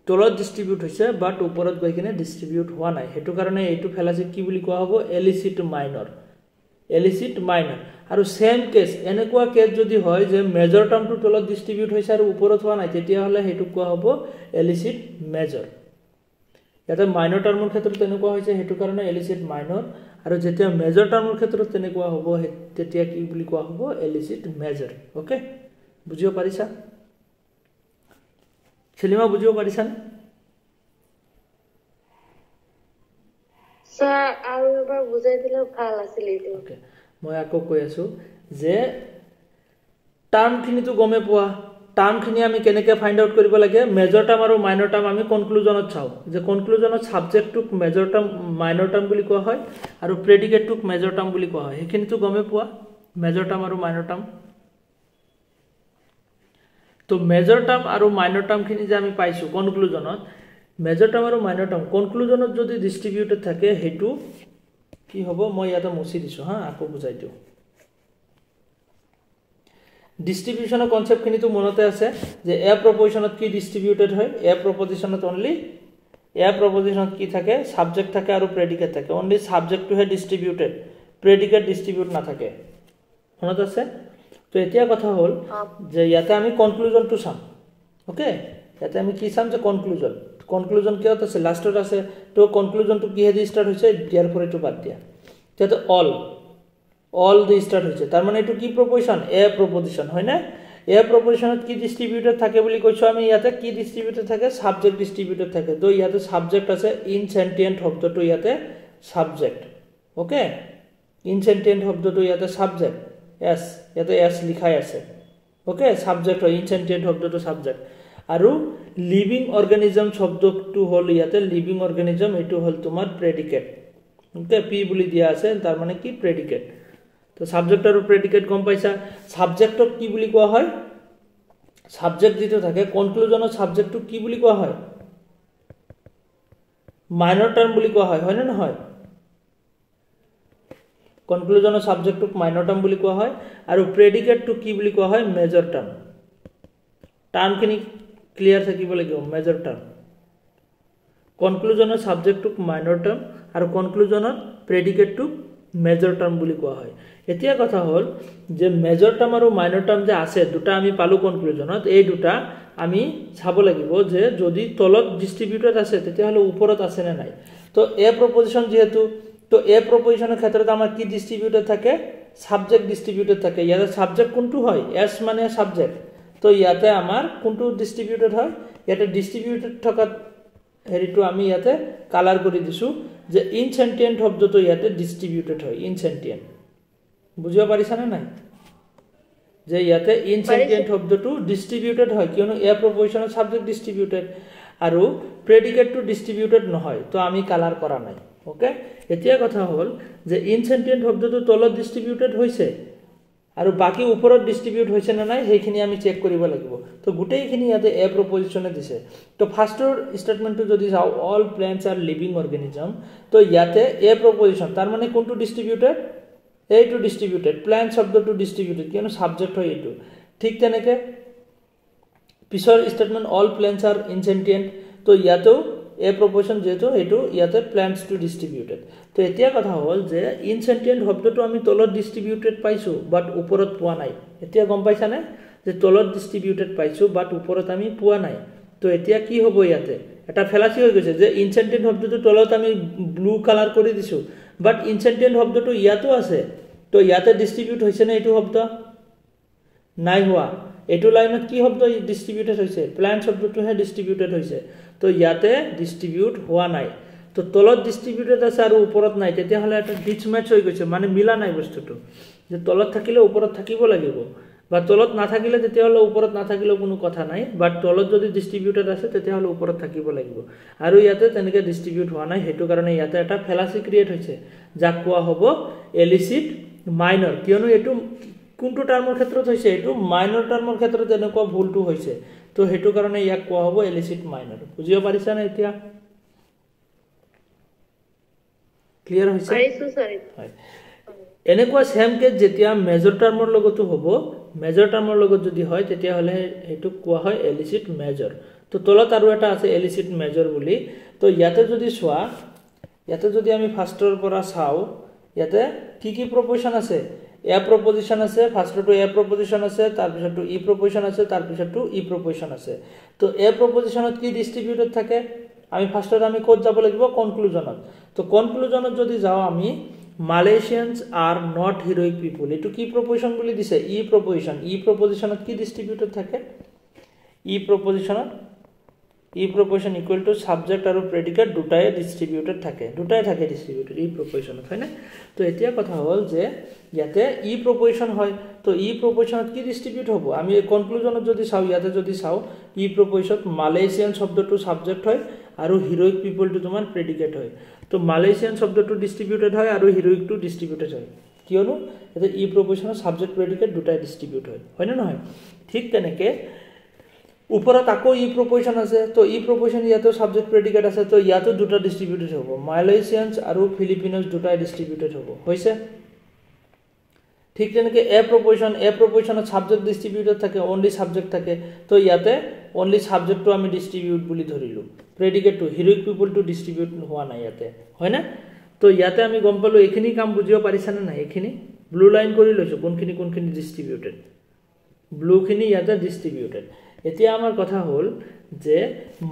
তলত distribute হৈছে বাট ওপৰত গৈ কিনে distribute হোৱা নাই হেতু কাৰণে এইটো ফেলাসি কি বুলি কোৱা হ'ব এলিসিট মাইনৰ আৰু সেম কেস এনেকুৱা কেস যদি হয় যে মেজৰ টাৰ্মটো তলত ডিস্ট্ৰিবিউট হৈছে আৰু ওপৰত হোৱা নাই তেতিয়া হলে হেতু কোৱা হ'ব এলিসিট মেজৰ ইয়াতে মাইনৰ টাৰ্মৰ ক্ষেত্ৰত তেনেকুৱা হৈছে হেতু কাৰণে এলিসিট মাইনৰ আৰু যেতিয়া মেজৰ টাৰ্মৰ ক্ষেত্ৰত তেনেকুৱা হ'ব তেতিয়া কি বুলি কোৱা হ'ব এলিসিট মেজৰ ওকে বুজিও পাৰিছা সেলিমা বুঝিও পাৰিছান স্যাৰ আৰু এবাৰ বুজাই দিলে ভাল আছিল এইটো ওকে মই আকৌ কৈ আছো যে টাৰ্ম খিনি তো গমে পোৱা টাৰ্মখিনি আমি কেনেকৈ ফাইণ্ড আউট কৰিব লাগে মেজৰ টাৰ্ম আৰু মাইনৰ টাৰ্ম আমি কনক্লুজনত চাওঁ যে কনক্লুজনত ছাবজেক্টটোক মেজৰ টাৰ্ম মাইনৰ টাৰ্ম বুলি কোৱা হয় আৰু প্ৰেডিকেটটোক মেজৰ টাৰ্ম বুলি কোৱা হয় সেইখিনিতো গমে পোৱা মেজৰ টাৰ্ম আৰু মাইনৰ টাৰ্ম তো মেজৰ টাৰ্ম আৰু মাইনৰ টাৰ্মখিনি যে আমি পাইছোঁ কনক্লুজনত মেজৰ টাৰ্ম আৰু মাইনৰ টাৰ্ম কনক্লুজনত যদি ডিষ্ট্ৰিবিউটেড থাকে সেইটো কি হ'ব মই ইয়াতে মুছি দিছোঁ হা আকৌ বুজাই দিওঁ ডিস্ট্ৰিবিউশনৰ কনসেপ্টখিনিটো মনতে আছে যে এ প্ৰপজিশনত কি ডিস্ট্ৰিবিউটেড হয় এ প্ৰপজিশনত অনলি এ প্ৰপজিশনত কি থাকে সাবজেক্ট থাকে আৰু প্ৰেডিকেট থাকে অনলি সাবজেক্টটোহে ডিস্ট্ৰিবিউটেড প্ৰেডিকেট ডিস্ট্রিবিউট নাথাকে মনত আছে তো এতিয়া কথা হ'ল যে ইয়াতে আমি কনক্লুজনটো চাম ওকে ইয়াতে আমি কি চাম যে কনক্লুজন কিহত আছে লাষ্টত আছে তো কনক্লুজনটো কিহে দি ষ্টাৰ্ট হৈছে দিয়াৰ পরে তো বাদ দিয়া তো অল দি স্টার্ট হয়েছে তার মানে এটু কি প্রপোজিশন এ প্রপোজিশন হয় না এ প্রপোজিশনত কি ডিস্ট্রিবিউটেড থাকে বলি কইছো আমি ইয়াতে কি ডিস্ট্রিবিউটেড থাকে সাবজেক্ট ডিস্ট্রিবিউটেড থাকে তো ইয়াতে সাবজেক্ট আছে ইনসেন্টিয়েন্ট শব্দটো ইয়াতে সাবজেক্ট ওকে ইনসেন্টিয়েন্ট শব্দটো ইয়াতে সাবজেক্ট এস ইয়াতে এস লিখাই আছে ওকে সাবজেক্ট হয় ইনসেন্টিয়েন্ট শব্দটো সাবজেক্ট আৰু লিভিং অর্গানিজম শব্দটো হল ইয়াতে লিভিং অর্গানিজম এটু হল তোমার প্রেডিকেট ওকে পি বলি দিয়া আছে তার মানে কি প্রেডিকেট তো সাবজেক্ট আৰু প্ৰেডিকেট গম পাইছা সাবজেক্টক কি বুলি কোৱা হয় সাবজেক্ট যেটো থাকে কনক্লুজনৰ সাবজেক্টটো কি বুলি কোৱা হয় মাইনৰ টাৰ্ম বুলি কোৱা হয় হয় না নহয় কনক্লুজনৰ সাবজেক্টটোক মাইনৰ টাৰ্ম বুলি কোৱা হয় আৰু প্ৰেডিকেটটো কি বুলি কোৱা হয় মেজৰ টাৰ্ম টাৰ্মখিনি ক্লিয়াৰ থাকিব লাগিব মেজৰ টাৰ্ম কনক্লুজনৰ সাবজেক্টটোক মাইনৰ টাৰ্ম আৰু কনক্লুজনৰ প্ৰেডিকেটটোক মেজৰ টাৰ্ম বুলি কোৱা হয় এতিয়া কথা হল যে মেজৰ টাৰ্ম আৰু মাইনৰ টাৰ্ম যে আছে দুটা আমি পালো কনক্লুজনত এই দুটা আমি চাব লাগিব যে যদি তলত ডিস্ট্রিবিউটেড আছে তেতিয়া হলে ওপৰত আছে না নাই তো এ প্ৰপজিশন যেহেতু তো এ প্ৰপজিশনৰ ক্ষেত্ৰত আমাৰ কি ডিস্ট্রিবিউটেড থাকে সাবজেক্ট ডিস্ট্রিবিউটেড থাকে ইয়াতে সাবজেক্ট কোনটো হয় এস মানে সাবজেক্ট তো ইয়াতে আমাৰ কোনটো ডিস্ট্ৰিবিউটেড হয় ইয়াতে ডিস্ট্ৰিবিউটেড থকা হেৰিটো আমি ইয়াতে কালাৰ কৰি দিছো যে ইনসেন্টিয়েন্ট শব্দটো ইয়াতে ডিস্ট্ৰিবিউটেড হয় ইনসেন্টিয়েন্ট বুঝিব পাৰিছা না নাই যে ইয়াতে ইনসেন্টিয়েন্ট শব্দটো ডিস্ট্ৰিবিউটেড হয় কিয়নো এ প্ৰপজিশনৰ সাবজেক্ট ডিস্ট্ৰিবিউটেড আৰু প্ৰেডিকেটটো ডিস্ট্ৰিবিউটেড নহয় তো আমি কালাৰ কৰা নাই ওকে এতিয়া কথা হ'ল যে ইনসেন্টিয়েন্ট শব্দটো তলত ডিস্ট্রিবিউটেড হৈছে আৰু বাকি ওপৰত ডিস্ট্ৰিবিউট হৈছে না নাই সেইখিনি আমি চেক কৰিব লাগিব তো গুটেইখিনি ইয়াতে এ প্ৰপজিশনে দিছে তো ফাৰ্ষ্টৰ স্টেটমেন্টটো যদি যাও অল প্ল্যান্টস আৰ লিভিং অৰ্গানিজম তো ইয়াতে এ প্ৰপজিশন তাৰ মানে কোনটো ডিস্ট্ৰিবিউটেড এইটো ডিস্ট্ৰিবিউটেড প্ল্যান্ট শব্দটো ডিস্ট্ৰিবিউটেড কিয়নো সাবজেক্ট হয় এইটো ঠিক তেনেকে পিছৰ স্টেটমেন্ট অল প্ল্যান্টস আৰ ইনসেন্টিয়েন্ট তো ইয়াতেও এ প্ৰপজিশন যেটো এইটো ইয়াতে প্ল্যান্টস টু ডিস্ট্রিবিউটেড তো এতিয়া কথা হ'ল যে ইনসেন্টিয়েন্ট শব্দটো আমি তলত ডিস্ট্রিবিউটেড পাইছো বাট ওপৰত পোৱা নাই এতিয়া গম পাইছা নে যে তলত ডিস্ট্ৰিবিউটেড পাইছো বাট ওপৰত আমি পোৱা নাই তো এতিয়া কি হ'ব ইয়াতে এটা ফেলাসি হৈ গৈছে যে ইনসেন্টিয়েন্ট শব্দটো তলত আমি ব্লু কালার কৰি দিছো বাট ইনসেন্টিয়েন্ট শব্দটো ইয়াতো আছে তো ইয়াতে ডিস্ট্ৰিবিউট হৈছে না এইটো শব্দ নাই হোৱা এইটো লাইনত কি শব্দ ডিস্ট্ৰিবিউটেড হৈছে প্ল্যান্ট শব্দটোহে ডিস্ট্ৰিবিউটেড হৈছে তো ইয়াতে ডিস্ট্ৰিবিউট হোৱা নাই তো তলত ডিস্ট্ৰিবিউটেড আছে আৰু ওপৰত নাই তেতিয়া হলে এটা ডিসম্যাচ হৈ গৈছে মানে মিলা নাই বস্তুটো যে তলত থাকিলে ওপৰত থাকিব লাগিব বা তলত না থাকিলে তেতিয়া হলে ওপৰত না থাকিলে কোনো কথা নাই বাট তলত যদি ডিস্ট্ৰিবিউটেড আছে তেতিয়া হলে ওপৰত থাকিব লাগিব আৰু ইয়াতে তেনেকে ডিস্ট্ৰিবিউট হোৱা নাই হেতু কাৰণে ইয়াতে এটা ফেলাসি ক্ৰিয়েট হৈছে যাক কোৱা হ'ব এলিসিট মাইনৰ কিয়নো এটো কোনটো টাৰ্মৰ ক্ষেত্ৰত হৈছে এটো মাইনৰ টাৰ্মৰ ক্ষেত্ৰত এনেকুৱা ভুলটো হৈছে তো হেতু কাৰণে ইয়াক কোৱা হ'ব এলিসিট মাইনৰ বুজিব পাৰিছা না এতিয়া ক্লিয়াৰ হৈছে পাৰিছো স্যাৰ হয় এনেকুৱা সেম কেস যেতিয়া মেজৰ টাৰ্মৰ লগতো হ'ব মেজৰ টাৰ্মৰ লগত যদি হয় তেতিয়া হলে হেতু কোৱা হয় এলিসিট মেজৰ তো তলত আৰু এটা আছে এলিসিট মেজৰ বুলি তো ইয়াতে যদি সোৱা ইয়াতে যদি আমি ফাৰ্ষ্টৰ পৰা চাও ইয়াতে কি প্ৰপজিশন আছে এ প্ৰপজিশন আছে ফাৰ্ষ্টটো এ প্ৰপজিশন আছে তাৰ পিছতো ই প্ৰপজিশন আছে তাৰ পিছতো ই প্ৰপজিশন আছে তো এ প্ৰপজিশনত কি ডিস্ট্ৰিবিউটেড থাকে আমি ফাৰ্ষ্টত আমি কোড যাব লাগিব কনক্লুজনত তো কনক্লুজনত যদি যাও আমি মালয়েশিয়ানস আর নট হিরোইক পিপল এটু কি প্রপজিশন বলি দিছে ই প্রপজিশনত কি ডিস্ট্রিবিউটেড থাকে ই ই প্ৰপ'ৰ্শ্যন ইকুৱেল টু ছাবজেক্ট আৰু প্ৰেডিকেট দুটাই ডিষ্ট্ৰিবিউটেড থাকে ডিষ্ট্ৰিবিউটেড ই প্ৰপ'ৰ্শ্যনত হয়নে তো এতিয়া কথা হ'ল যে ইয়াতে ই প্ৰপ'ৰ্শ্যন হয় তো ই প্ৰপ'ৰ্শ্যনত কি ডিষ্ট্ৰিবিউট হ'ব আমি কনক্লুজনত যদি চাওঁ ইয়াতে যদি চাওঁ ই প্ৰপ'ৰ্শ্যনত মালয়েছিয়ান শব্দটো ছাবজেক্ট হয় আৰু হিৰোইক পিপলটো তোমাৰ প্ৰেডিকেট হয় তো মালয়েছিয়ান শব্দটো ডিষ্ট্ৰিবিউটেড হয় আৰু হিৰোইকটো ডিষ্ট্ৰিবিউটেড হয় কিয়নো এটা ই প্ৰপ'ৰ্শ্যনত ছাবজেক্ট প্ৰেডিকেট দুটাই ডিষ্ট্ৰিবিউট হয় নে নহয় ঠিক তেনেকৈ ওপৰত আকৌ ই প্ৰপ'ৰ্শ্যন আছে তো ই প্ৰপ'ৰ্শ্যন ইয়াতো ছাবজেক্ট প্ৰেডিকেট আছে তো ইয়াতো দুটা ডিষ্ট্ৰিবিউটেড হ'ব মালয়েছিয়ানছ আৰু ফিলিপিনছ দুটাই ডিষ্ট্ৰিবিউটেড হ'ব হৈছে ঠিক তেনেকৈ এ প্ৰপ'ৰ্শ্যনত ছাবজেক্ট ডিষ্ট্ৰিবিউটেড থাকে অনলি ছাবজেক্ট থাকে তো ইয়াতে অনলি ছাবজেক্টটো আমি ডিষ্ট্ৰিবিউট বুলি ধৰিলোঁ প্ৰেডিকেটটো হিৰোইক পিপলটো ডিষ্ট্ৰিবিউট হোৱা নাই ইয়াতে হয়নে তো ইয়াতে আমি গম পালোঁ এইখিনি কাম বুজিব পাৰিছানে নাই এইখিনি ব্লু লাইন কৰি লৈছোঁ কোনখিনি ডিষ্ট্ৰিবিউটেড ব্লুখিনি ইয়াতে ডিষ্ট্ৰিবিউটেড এতিয়া আমাৰ কথা হ'ল যে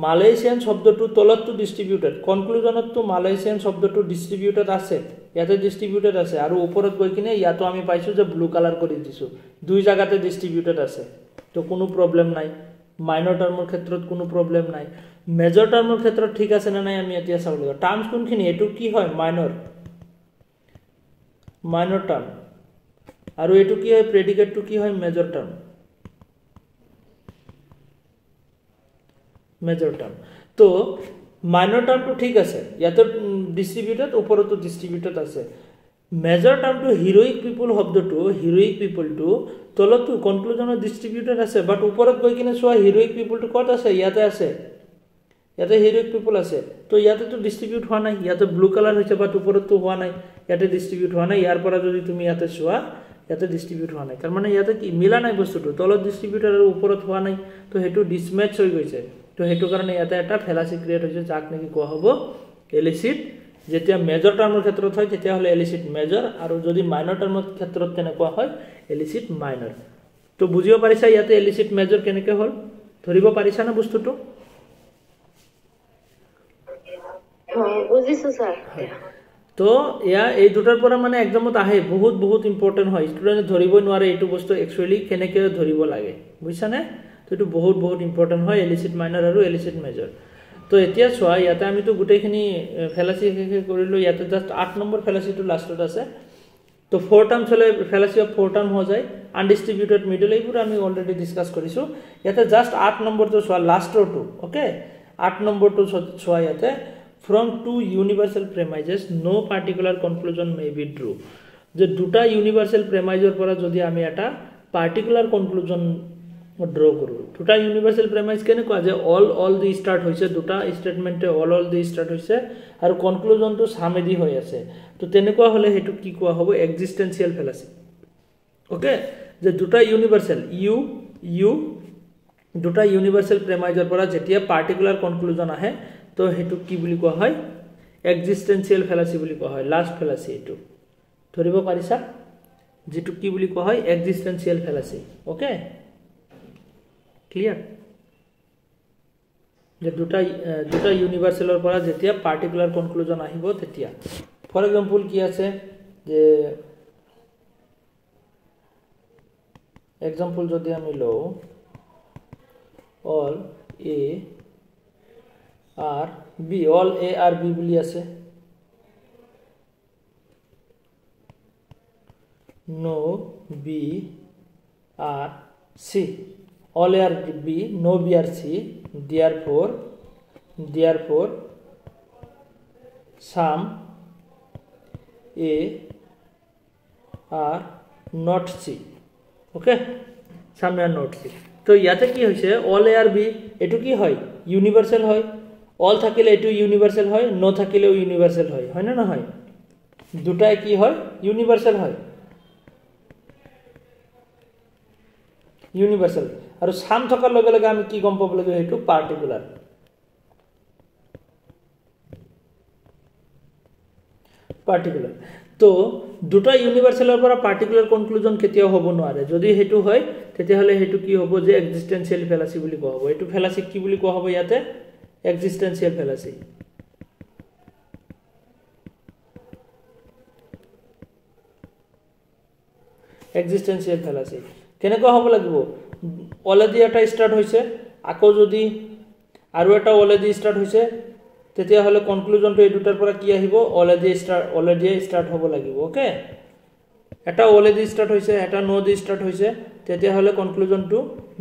মালয়েছিয়ান শব্দটো তলতটো ডিষ্ট্ৰিবিউটেড কনক্লুজনতটো মালয়েছিয়ান শব্দটো ডিষ্ট্ৰিবিউটেড আছে ইয়াতে ডিষ্ট্ৰিবিউটেড আছে আৰু ওপৰত গৈ কিনে ইয়াতো আমি পাইছোঁ যে ব্লু কালাৰ কৰি দিছোঁ দুই জায়গাতে ডিষ্ট্ৰিবিউটেড আছে তো কোনো প্ৰবলেম নাই মাইনৰ টাৰ্মৰ ক্ষেত্ৰত কোনো প্ৰবলেম নাই মেজৰ টাৰ্মৰ ক্ষেত্ৰত ঠিক আছে না নাই আমি এতিয়া চাব লাগিব টাৰ্মছ কোনখিনি এটো কি হয় মাইনৰ টাৰ্ম আৰু এটো কি হয় প্ৰেডিকেটটো কি হয় মেজৰ টাৰ্ম তো মাইনৰ টাৰ্মটো ঠিক আছে ইয়াতে ডিষ্ট্ৰিবিউটেড ওপৰতো ডিষ্ট্ৰিবিউটেড আছে মেজৰ টাৰ্মটো হিৰোইক পিপল শব্দটো হিৰোইক পিপলটো তলতো কনক্লুজনত ডিষ্ট্ৰিবিউটেড আছে বাট ওপৰত গৈ কিনে চোৱা হিৰোইক পিপলটো ক'ত আছে ইয়াতে হিৰোইক পিপল আছে তো ইয়াতেতো ডিষ্ট্ৰিবিউট হোৱা নাই ইয়াতে ব্লু কালাৰ হৈছে বাট ওপৰততো হোৱা নাই ইয়াতে ডিষ্ট্ৰিবিউট হোৱা নাই ইয়াৰ পৰা যদি তুমি ইয়াতে চোৱা ইয়াতে ডিষ্ট্ৰিবিউট হোৱা নাই তাৰমানে ইয়াতে কি মিলা নাই বস্তুটো তলত ডিষ্ট্ৰিবিউটেড আৰু ওপৰত হোৱা নাই তো সেইটো ডিছমেচ হৈ গৈছে তো সেইটো কাৰণে ইয়াতে এটা ফেলাচি ক্ৰিয়েট হৈছে যাক নেকি কোৱা হ'ব এলিচিট যেতিয়া মেজৰ টাৰ্মৰ ক্ষেত্ৰত হয় তেতিয়াহ'লে এলিচিট মেজৰ আৰু যদি মাইনৰ টাৰ্মৰ ক্ষেত্ৰত তেনেকুৱা হয় এলিচিট মাইনৰ তো বুজিব পাৰিছা ইয়াতে এলিচিট মেজৰ কেনেকৈ হ'ল ধৰিব পাৰিছা না বস্তুটো বুজিছো স্যাৰ তো এয়া এই দুটাৰ পৰা মানে এক্সামত আহে বহুত ইম্পৰ্টেণ্ট হয় ষ্টুডেণ্টে ধৰিবই নোৱাৰে এইটো বস্তু একচুৱেলি কেনেকৈ ধৰিব লাগে বুজিছানে তো এইটো বহুত ইম্পৰ্টেণ্ট হয় এলিচিট মাইনৰ আৰু এলিচিট মেজৰ তো এতিয়া চোৱা ইয়াতে আমিতো গোটেইখিনি ফেলাচি কৰিলোঁ ইয়াতে জাষ্ট 8 নম্বৰ ফেলাচিটো লাষ্টত আছে তো 4 টাৰ্মছ হ'লে ফেলাচি অফ 4 টাৰ্ম হৈ যায় আনডিষ্ট্ৰিবিউটেড মিডল এইবোৰ আমি অলৰেডি ডিছকাছ কৰিছোঁ ইয়াতে জাষ্ট 8 নম্বৰটো চোৱা লাষ্টৰটো ওকে 8 নম্বৰটো চোৱা ইয়াতে from two universal premises no particular conclusion may be true যে দুটা ইউনিভার্সাল প্ৰেমাইজৰ পৰা যদি আমি এটা পাৰ্টিকুলাৰ কনক্লুজন ড্ৰ কৰো দুটা ইউনিভাৰ্সাল প্ৰেমাইজ কেনেকুৱা যে অল দি স্টাৰ্ট হৈছে দুটা ষ্টেটমেন্টে অল দি স্টাৰ্ট হৈছে আৰু কনক্লুজনটো সামেদি হৈ আছে তো তেনেকুৱা হলে হেতু কি কোৱা হ'ব এক্সিস্টেন্সিয়াল ফেলাসি ওকে যে দুটা ইউনিভাৰ্সাল দুটা ইউনিভাৰ্সাল প্ৰেমাইজৰ পৰা যেতিয়া পাৰ্টিকুলাৰ কনক্লুজন আহে তো হেতু কি বুলি কোৱা হয় এক্সিস্টেন্সিয়াল ফেলাসি বুলি কোৱা হয় লাষ্ট ফেলাসি এটো ধৰিব পাৰিছা যেটো কি বুলি কোৱা হয় এক্সিস্টেন্সিয়াল ফেলাসি ওকে ক্লিয়াৰ যে দুটা ইউনিভাৰ্সালৰ পৰা যেতিয়া পাৰ্টিকুলাৰ কনক্লুজন আহিব তেতিয়া ফৰ এক্সাম্পল কি আছে যে এক্সাম্পল যদি আমি লও all a are b all a are b বুলি আছে no b are c all a are b no b are c therefore some a are not c okay some are not c তো ইয়াতে কি হৈছে all এ আর B এটো কি হয় universal হয় অল থাকিলে এটো ইউনিভার্সাল হয় নো থাকিলেও ইউনিভার্সাল হয় হয় না নহয় দুটাই কি হয় ইউনিভার্সাল হয় ইউনিভার্সাল আৰু সাম থকাৰ লগে লগে আমি কি গম পাব লাগে হেতু পাৰ্টিকুলাৰ তো দুটা ইউনিভাৰ্সালৰ পৰা পাৰ্টিকুলাৰ কনক্লুজন কেতিয়াও হ'ব নোৱাৰে যদি হেতু হয় তেতিয়াহলে হেতু কি হ'ব যে এক্সিস্টেন্সিয়াল ফেলাসি বুলি কোৱা হ'ব এটো ফেলাসি কি বুলি কোৱা হ'ব ইয়াতে এক্সিস্টেন্সিয়াল ফেলাসি এক্সিস্টেন্সিয়াল ফেলাসি কেনেকুৱা হ'ব লাগিব অলৰেডি এটা স্টাৰ্ট হৈছে আকৌ যদি আৰু এটা অলৰেডি ষ্টাৰ্ট হৈছে তেতিয়াহ'লে কনক্লুজনটো এই দুটাৰ পৰা কি আহিব অলৰেডি ষ্টাৰ্ট হ'ব লাগিব ওকে এটা অলৰেডি ষ্টাৰ্ট হৈছে এটা নো দি ষ্টাৰ্ট হৈছে তেতিয়াহ'লে কনক্লুজনটো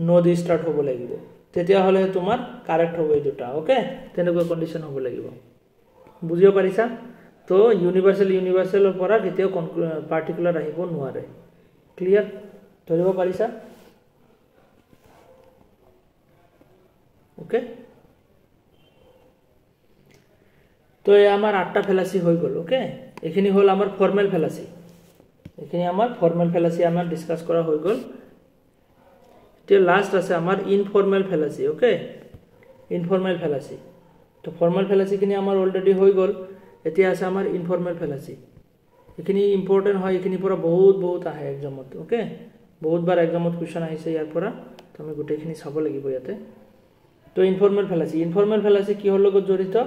নো দি ষ্টাৰ্ট হ'ব লাগিব তেতিয়াহ'লে তোমাৰ কাৰেক্ট হ'ব এই দুটা ওকে তেনেকুৱা কন্ডিশন হ'ব লাগিব বুজিব পাৰিছা তো ইউনিভাৰ্সেলৰ পৰা কেতিয়াও পাৰ্টিকুলাৰ আহিব নোৱাৰে ক্লিয়াৰ ধৰিব পাৰিছা ওকে তো এই আমাৰ 8টা ফেলাসি হৈ গল ওকে এখিনি হল আমাৰ ফৰ্মাল ফেলাসি এখিনি আমাৰ ফৰ্মাল ফেলাসি আমাৰ ডিসকাস কৰা হৈ গল তে লাস্ট আছে আমাৰ ইনফৰ্মাল ফেলাসি ওকে ইনফৰ্মাল ফেলাসি তো ফৰ্মাল ফেলাসি খিনি আমাৰ অলৰেডি হৈ গল এতিয়া আছে আমাৰ ইনফৰ্মাল ফেলাসি এখিনি ইম্পৰ্টেন্ট হয় এখিনি পৰা বহুত আহে এক্সামত ওকে বহুত বাৰ এক্সামত কোৱেশ্চন আহিছে ইয়াৰ পৰা তুমি গুটেখিনি চাব লাগিব ইয়াতে তো ইনফৰ্মাল ফেলাসি কি হল লগত জড়িত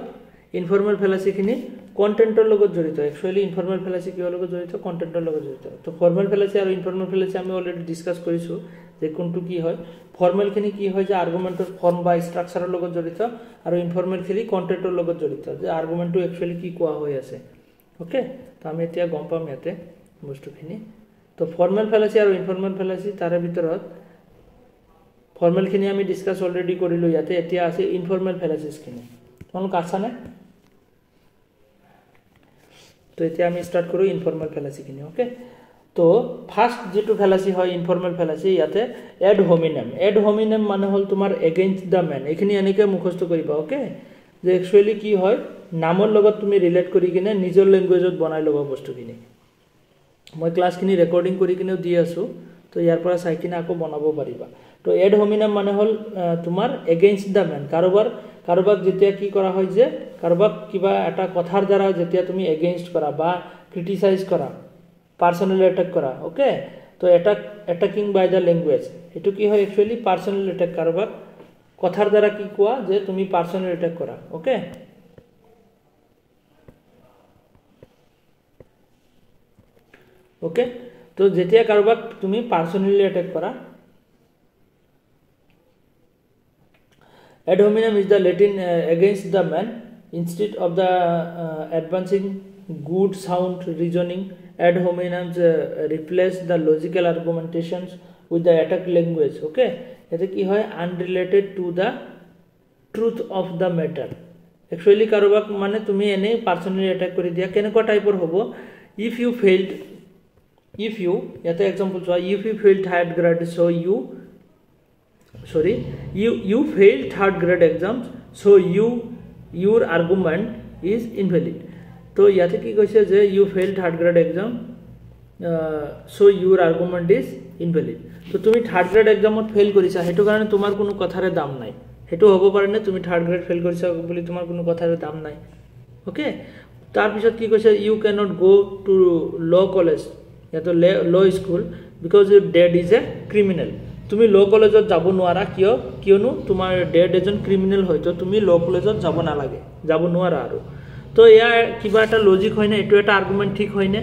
ইনফৰ্মাল ফেলাসি খিনি কন্টেন্টৰ লগত জড়িত একচুয়ালি ইনফৰ্মাল ফেলাসি কি হল লগত জড়িত কন্টেন্টৰ লগত জড়িত তো ফৰ্মাল ফেলাসি আৰু ইনফৰ্মাল ফেলাসি আমি অলৰেডি ডিসকাস কৰিছো যে কোনটো কি হয় ফৰ্মাল খিনি কি হয় যে আৰ্গুমেন্টৰ ফৰ্ম বা স্ট্ৰাকচাৰৰ লগত জড়িত আৰু ইনফৰ্মাল খিনি কন্টেন্টৰ লগত জড়িত যে আৰ্গুমেন্টটো একচুয়ালি কি কোৱা হৈ আছে ওকে তো আমি এতিয়া গম পাম ইয়াতে বস্তুখিনি তো ফর্মাল ফেলাসি আৰু ইনফৰ্মাল ফেলাসি তাৰে ভিতৰত ফৰ্মাল খিনি আমি ডিসকাস অলৰেডি কৰিলো ইয়াতে এতিয়া আছে ইনফৰ্মাল ফেলাসিস খিনি তোমালোক আছানে তো এতিয়া আমি স্টাৰ্ট কৰো ইনফৰ্মাল ফেলাসি খিনি ওকে তো ফাৰ্স্ট যেটো ফেলাসি হয় ইনফৰ্মাল ফেলাসি ইয়াতে এড হোমিনেম মানে হল তোমাৰ এগেইনস্ট দা ম্যান এখিনি এনেকে মুখস্থ কৰিবা ওকে যে একচুয়ালি কি হয় নামৰ লগত তুমি ৰিলেট কৰি কিনে নিজৰ ল্যাঙ্গুৱেজত বনাই লবা বস্তুখিনি মই ক্লাছখিনি ৰেকৰ্ডিং কৰি কিনে দি আছো তো ইয়াৰ পৰা চাই কিনে আকৌ বনাব পাৰিবা তো এড হোমিনেম মানে হল তোমাৰ এগেইনস্ট দা ম্যান কাৰোবাক যেতিয়া কি কৰা হয় যে কাৰোবাক কিবা এটা কথাৰ দ্বাৰা যেতিয়া তুমি এগেইনস্ট কৰা বা ক্ৰিটিসাইজ কৰা পাৰ্সোনাল অ্যাটাক কৰা ওকে তো অ্যাটাকিং বাই দা ল্যাঙ্গুৱেজ এটো কি হয় একচুয়ালি পাৰ্সোনাল অ্যাটাক কাৰোবাক কথাৰ দ্বাৰা কি কোৱা যে তুমি পাৰ্সোনাল অ্যাটাক কৰা ওকে ওকে তো যেতিয়া কাৰোবাক তুমি পাৰ্সোনালি অ্যাটাক কৰা ad hominem is the Latin against the man instead of the advancing good sound reasoning ad hominem replace the logical argumentations with the attack language okay এতে কি হয় unrelated to the truth of the matter actually কাৰোবাক মানে তুমি এনে পাৰ্সোনালি attack কৰি দিয়া কেনেকুৱা টাইপৰ হ'ব if you ইয়াতে एग्जांपल চোৱা if you failed third grade so you failed third grade exams so your argument is invalid तो ইয়াতে কি কৈছে যে you failed third grade exam so your argument is invalid তো তুমি third grade examত ফেল কৰিছা হেতু কাৰণে তোমাৰ কোনো কথাৰে দাম নাই হেতু হ'ব পাৰে নে তুমি third grade ফেল কৰিছা বুলি তোমাৰ কোনো কথাৰে দাম নাই ওকে তাৰ পিছত কি কৈছে you cannot go to law college या तो law school because your dad is a criminal তুমি ল কলেজত যাব নোৱাৰা কিয়নো তোমাৰ ডেড এজন ক্ৰিমিনাল হয় তো তুমি ল কলেজত যাব না লাগে যাব নোৱাৰা আৰু তো ইয়া কিবা এটা লজিক হয় না এটো এটা আৰ্গুমেন্ট ঠিক হয় না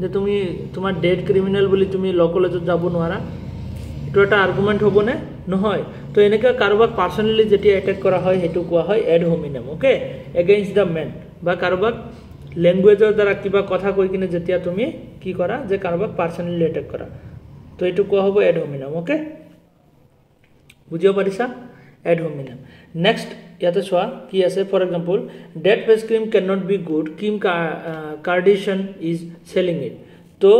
যে তুমি তোমাৰ ডেড ক্ৰিমিনাল বুলি তুমি ল কলেজত যাব নোৱাৰা এটো এটা আৰ্গুমেন্ট হ'ব না নহয় তো এনেকা কাৰোবাক পাৰ্সোনালি যেটি অ্যাটাক কৰা হয় হেতু কোৱা হয় ad hominem okay against the man বা কাৰোবাক ল্যাঙ্গুৱেজৰ দ্বাৰা কিবা কথা কৈ কিনে যেতিয়া তুমি কি কৰা যে কাৰোবাক পাৰ্সোনালি অ্যাটাক কৰা तो ये কোৱা হ'ব এড হোমিনেম ওকে বুজিব পাৰিছা এড হোমিনেম নেক্সট ইয়াতে চোৱা কি আছে for example that face cream can not be good Kim Kardashian is selling it তো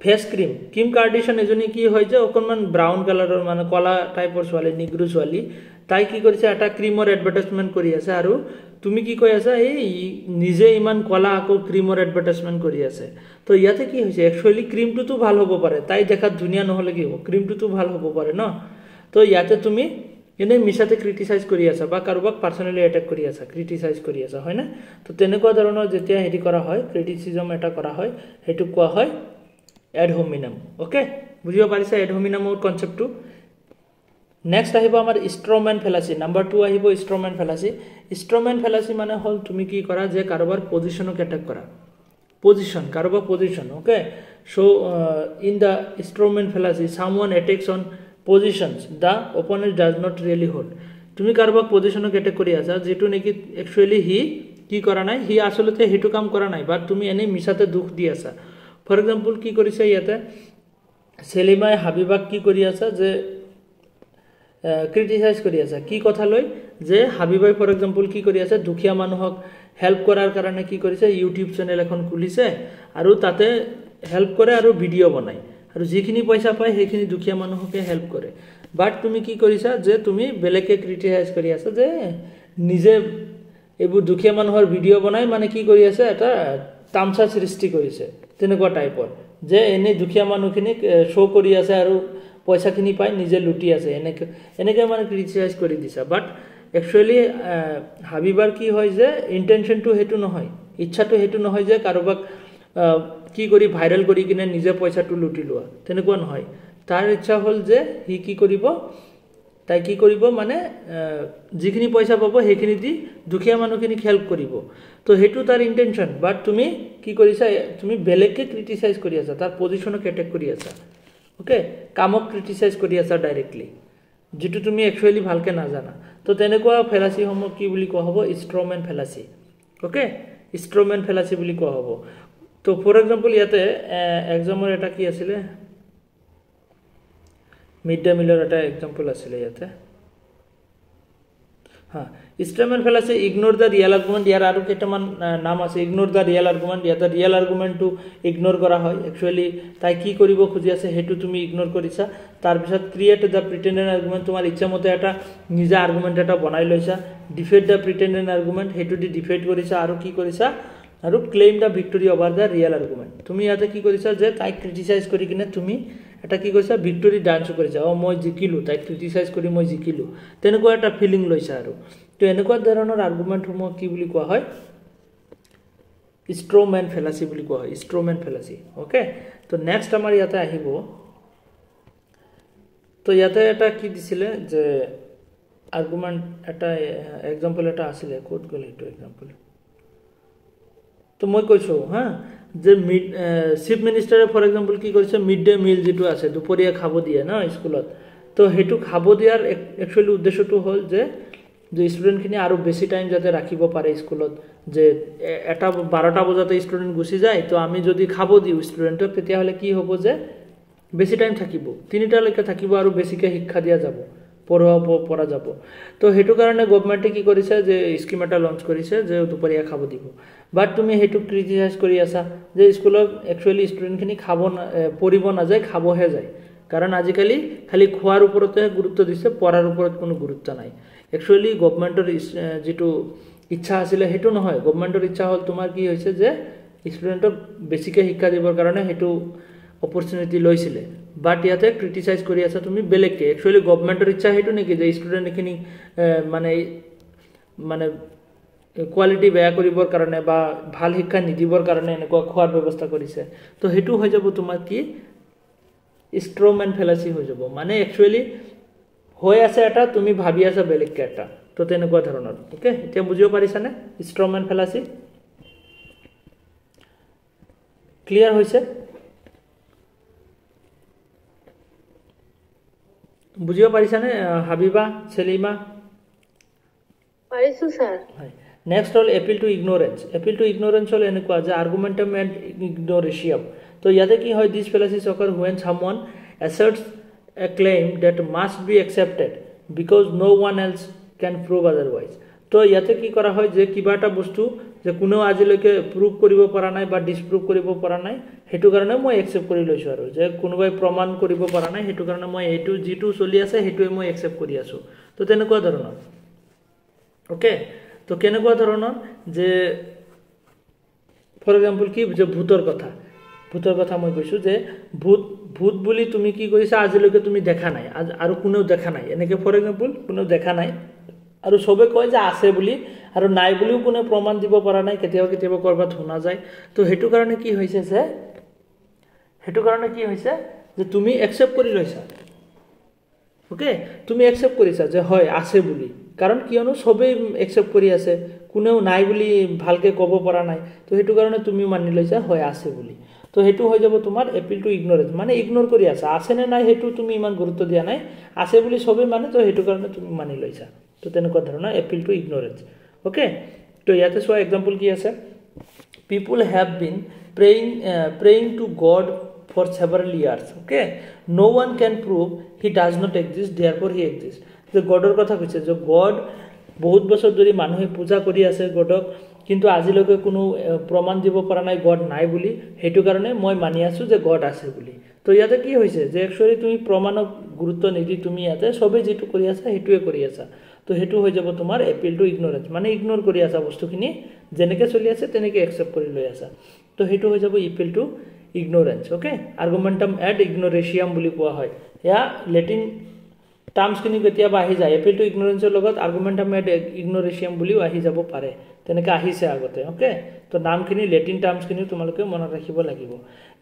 ফেস ক্রিম কিম কার্ডিশন এজনী কি হয় যে অকনমান ব্রাউন কালাৰৰ মানে কলা টাইপৰ ছোৱালী নিগ্ৰো ছোৱালী তাই কি কৰিছে এটা ক্ৰিমৰ এডভাৰটাইজমেন্ট কৰি আছে আৰু তুমি কি কৈ আছা এই নিজে ইমান কলা আকৌ ক্ৰিমৰ এডভাৰটাইজমেন্ট কৰি আছে তো ইয়াতে কি হৈছে একচুয়ালি ক্ৰিমটো তো ভাল হ'ব পাৰে তাই দেখাত ধুনিয়া নহলে কি হ'ব ক্ৰিমটো তো ভাল হ'ব পাৰে ন তো ইয়াতে তুমি এনে মিছাতে ক্ৰিটিসাইজ কৰি আছা বা কাৰোবাক পাৰ্সোনালি অ্যাটাক কৰি আছা ক্ৰিটিসাইজ কৰি আছা হয় না তো তেনেকুৱা ধৰণৰ যেতিয়া হেৰি কৰা হয় ক্ৰিটিসিজম এটা কৰা হয় হেতু কোৱা হয় এড হোমিনেম ওকে বুজিব পাৰিছা এড হোমিনেমৰ কনসেপ্টটো नेक्स्ट আহিব আমাৰ স্ট্ৰমেন ফেলাসি নাম্বাৰ 2 আহিব স্ট্ৰমেন ফেলাসি মানে হল তুমি কি কৰা যে কাৰোবাৰ পজিশনক অ্যাটাক কৰা পজিশন কাৰোবাৰ position okay so in the strawman fallacy someone attacks on positions the opponent does not really hold তুমি কাৰোবাক পজিশ্যনক এটেক কৰি আছা যেটো নেকি একচুয়ালি হি কি কৰা নাই, হি আসলতে হেতু কাম কৰা নাই, বাট তুমি এনে মিছাতে দুখ দি আছা। ফৰ এক্সাম্পল কি কৰিছে ইয়াতে সেলিমাই হাবিবাক কি কৰি আছা যে ক্ৰিটিসাইজ কৰি আছা কি কথা লৈ যে হাবিবাই ফৰ এক্সাম্পল কি কৰি আছে দুখীয়া মানুহক হেল্প কৰাৰ কাৰণে কি কৰিছে ইউটিউব চেনেল এখন খুলিছে আৰু তাতে হেল্প কৰে আৰু ভিডিও বনায় আৰু যিখিনি পইচা পায় সেইখিনি দুখীয়া মানুহকে হেল্প কৰে। বাট তুমি কি কৰিছা যে তুমি বেলেগে ক্ৰিটিসাইজ কৰি আছা যে নিজে এইবোৰ দুখীয়া মানুহৰ ভিডিও বনাই মানে কি কৰি আছে এটা তামসা সৃষ্টি কৰিছে তেনেকুৱা টাইপৰ যে এনে দুখীয়া মানুহখিনিক শো কৰি আছে আৰু পইচাখিনি পাই নিজে লুটি আছে এনেকে মানে ক্ৰিটিসাইজ কৰি দিছা। বাট একচুয়ালি হাবিবাৰ কি হয় যে ইন্টেনশনটো হেতু নহয়, ইচ্ছাটো হেতু নহয় যে কাৰোবাক কি কৰি ভাইৰাল কৰি কিনে নিজে পইচাটো লুটি লোৱা তেনেকুৱা নহয়। তাৰ ইচ্ছা হল যে হি কি কৰিব তাই কি কৰিব মানে যিখিনি পইচা পাব সেইখিনি দি দুখীয়া মানুহখিনিক হেল্প কৰিব, তো হেতু তাৰ ইন্টেনশন। বাট তুমি কি কৰিছা তুমি বেলেগকে ক্ৰিটিসাইজ কৰি আছা, তাৰ পজিশনক এটেক কৰি আছা, ওকে কামক ক্ৰিটিসাইজ কৰি আছা ডাইৰেক্টলি যেটো তুমি একচুয়ালি ভালকে নাজানা। তো তেনেকুৱা ফেলাসি সমূহ কি বুলি কোৱা হ'ব স্ট্ৰমেন ফেলাসি, ওকে স্ট্ৰমেন ফেলাসি বুলি কোৱা হ'ব। তো ফৰ এক্সাম্পল ইয়াতে এক্সামৰ এটা কি আছিলে মিড ডে মিলৰ এটা এক্সাম্পল আছিলে ইয়াতে strawman fallacy ignore the real argument. ইয়াৰ আৰু কেইটামান নাম আছে ইগনোৰ দ্য ৰিয়েল আৰ্গুমেন্ট। ইয়াতে ৰিয়েল আৰ্গুমেন্টটো ইগনোৰ কৰা হয়, একচুয়ালি তাই কি কৰিব খুজি আছে হেতু তুমি ইগনোৰ কৰিছা। তাৰপিছত ক্ৰিয়েট দ্য প্ৰিটেন্ডেড আৰ্গুমেন্ট, তোমাৰ ইচ্ছা মতে এটা নিজা আৰ্গুমেন্ট এটা বনাই লৈছা। ডিফেট দ্য প্ৰিটেন্ডেড আৰ্গুমেন্ট, হেতু দি ডিফেট কৰিছা আৰু কি কৰিছা আৰু claim the victory over the real argument. তুমি ইয়াতে কি কৰিছা যে তাই ক্ৰিটিসাইজ কৰি কিনে তুমি এটা কি কৈছা ভিক্টৰি ডান্স কৰিছা, মই জিকিলো, তাই ক্ৰিটিসাইজ কৰি মই জিকিলো, তেনেকুৱা এটা ফিলিং লৈছা। আৰু তো এনেকুৱা ধৰণৰ আৰ্গুমেন্টসমূহ কি বুলি কোৱা হয় স্ট্ৰমেন ফেলাসি বুলি কোৱা হয়, স্ট্ৰমেন ফেলাসি, ওকে। তো নেক্সট আমাৰ ইয়াতে আহিব, তো ইয়াতে এটা কি দিছিলে যে আর্গুমেন্ট এটা এক্সাম্পল এটা আছিলে, ক'ত গ'ল এইটো এক্সাম্পল। তো মই কৈছো যে চিফ মিনিষ্টাৰে ফৰ এক্সাম্পল কি কৰিছে মিড ডে মিল যেটো আছে দুপৰীয়া খাব দিয়ে ন স্কুলত, তো হেতু খাব দিয়াৰ একচুয়ালি উদ্দেশ্যটো হ'ল যে স্টুডেন্টখিনি আৰু বেছি টাইম যাতে ৰাখিব পাৰে স্কুলত, যে এটা 12টা বজাতে স্টুডেন্ট গুচি যায়, তো আমি যদি খাব দিওঁ স্টুডেন্টক তেতিয়াহ'লে কি হ'ব যে বেছি টাইম থাকিব, 3টালৈকে থাকিব আৰু বেছিকে শিক্ষা দিয়া যাব, পঢ়াব পৰা যাব। তো হেতু কাৰণে গভৰ্নমেণ্টে কি কৰিছে যে স্কিম এটা লঞ্চ কৰিছে যে দুপৰীয়া খাব দিব। বাট তুমি হেতু ক্ৰিটিসাইজ কৰি আছা যে স্কুলত একচুয়ালি স্টুডেন্টখিনি খাব পঢ়িব নাযায়, খাবহে যায়, কাৰণ আজিকালি খালি খোৱাৰ ওপৰতে গুৰুত্ব দিছে, পঢ়াৰ ওপৰত কোনো গুৰুত্ব নাই। একচুয়ালি গভৰ্নমেণ্টৰ যেটো ইচ্ছা আছিলে হেতু নহয়, গভৰ্নমেণ্টৰ ইচ্ছা হ'ল তোমাৰ কি হৈছে যে স্টুডেন্টক বেছিকে শিক্ষা দিবৰ কাৰণে হেতু অপৰচুনিটি লৈছিলে। বাট ইয়াতে ক্ৰিটিসাইজ কৰি আছা তুমি বেলেগকে, একচুয়ালি গভৰ্নমেণ্টৰ ইচ্ছা হেতু নেকি যে স্টুডেন্টখিনি মানে মানে কোৱালিটি বেয়া কৰিবৰ কাৰণে বা ভাল শিক্ষা নিদিবৰ কাৰণে এনেকুৱা খোৱাৰ ব্যৱস্থা কৰিছে। তো হেতু হৈ যাব তোমাৰ কি স্ট্ৰমেন ফেলাসি হৈ যাব, মানে একচুয়ালি হৈ আছে এটা তুমি ভাবি আছা বেলেগকে এটা, তো তেনেকুৱা ধৰণৰ, ওকে। এতিয়া বুজিব পাৰিছানে স্ট্ৰমেন ফেলাসি? ক্লিয়াৰ হৈছে? বুজিব পাৰিছানে হাবিবা, সেলিমা? পাৰিছো স্যাৰ। হয়। নেক্সট হল এপিল টু ইগনোৰেন্স। এপিল টু ইগনোৰেন্স হল এনেকুৱা যে আর্গুমেন্টাম এন্ড ইগনোরেশিয়াম। তো ইয়াতে কি হয় this ফেলাসিস occur when someone asserts a claim that must be accepted because no one else can prove otherwise. তো ইয়াতে কি কৰা হয় যে কিবা এটা বস্তু যে কোনেও আজিলৈকে প্ৰুভ কৰিব পৰা নাই বা ডিসপ্ৰুভ কৰিব পৰা নাই, হেতু কাৰণে মই একসেপ্ট কৰি লৈছো, আৰু যে কোনোবাই প্ৰমাণ কৰিব পৰা নাই হেতু কাৰণে মই এইটো যেটো চলি আছে হেতুৱে মই একসেপ্ট কৰি আছো। তো তেনেকুৱা ধৰণৰ, ওকে। তো কেনেকুৱা ধৰণৰ যে ফৰ এক্সাম্পল কি যে ভূতৰ কথা মই কৈছো যে ভূত বুলি তুমি কি কৰিছা আজিলৈকে তুমি দেখা নাই আৰু কোনেও দেখা নাই, এনেকে ফৰ এক্সাম্পল কোনেও দেখা নাই আৰু সবে কয় যে আছে বুলি, আৰু নাই বুলিও কোনো প্ৰমাণ দিব পৰা নাই, কেতিয়াবা কৰবাত শুনা যায়। তো হেতু কাৰণে কি হৈছে যে তুমি একসেপ্ট কৰি লৈছা, ওকে। তুমি একসেপ্ট কৰিছা যে হয় আছে বুলি, কাৰণ কিয়নো সবেই একসেপ্ট কৰি আছে, কোনেও নাই বুলি ভালকে ক'ব পৰা নাই, তো হেতু কাৰণে তুমি মানি লৈছা হয় আছে বুলি। তো হেতু হৈ যাব তোমাৰ এপিল টু ইগনোৰেন্স, মানে ইগনোৰ কৰি আছা, আছে নে নাই হেতু তুমি ইমান গুৰুত্ব দিয়া নাই, আছে বুলি সবে মানে, তো হেতু কাৰণে তুমি মানি লৈছা, তো তেনেকুৱা ধৰণৰ এপিল টু ইগনোৰেঞ্চ ওকে তো ইয়াতে চোৱা এক্সাম্পল কি আছে people have been praying to God for several years okay no one can prove he does not exist therefore he exists যে গডৰ কথা কৈছে যে গড বহুত বছৰ ধৰি মানুহে পূজা কৰি আছে গডক কিন্তু আজিলৈকে কোনো প্ৰমাণ দিব পৰা নাই গড নাই বুলি হেতু কাৰণে মই মানি আছো যে গড আছে বুলি তো ইয়াতে কি হৈছে যে একচুয়ালি তুমি প্ৰমাণক গুৰুত্ব নিদি তুমি ইয়াতে সবে যেটো কৰি আছা হেতুৱে কৰি আছা তো হেতু হৈ যাব তোমাৰ এপিল টু ইগনোৰেঞ্চ মানে ইগনোৰ কৰি আছা বস্তুখিনি যেনেকে চলি আছে তেনেকে একসেপ্ট কৰি লৈ আছা তো হেতু হৈ যাব এপিল টু ইগনোৰেঞ্চ ওকে আৰ্গুমেন্টাম এড ইগনোৰেচিয়াম বুলি কোৱা হয় ইয়া লেটিন টাৰ্মস খিনি কেতিয়াবা আহি যায় এপিল টু ইগনোৰেঞ্চৰ লগত আৰ্গুমেন্টাম এড ইগনোৰেচিয়াম বুলিও আহি যাব পাৰে তেনেকে আহিছে আগতে ওকে তো নামখিনি লেটিন টাৰ্মস খিনি তোমালোকে মনত ৰাখিব লাগিব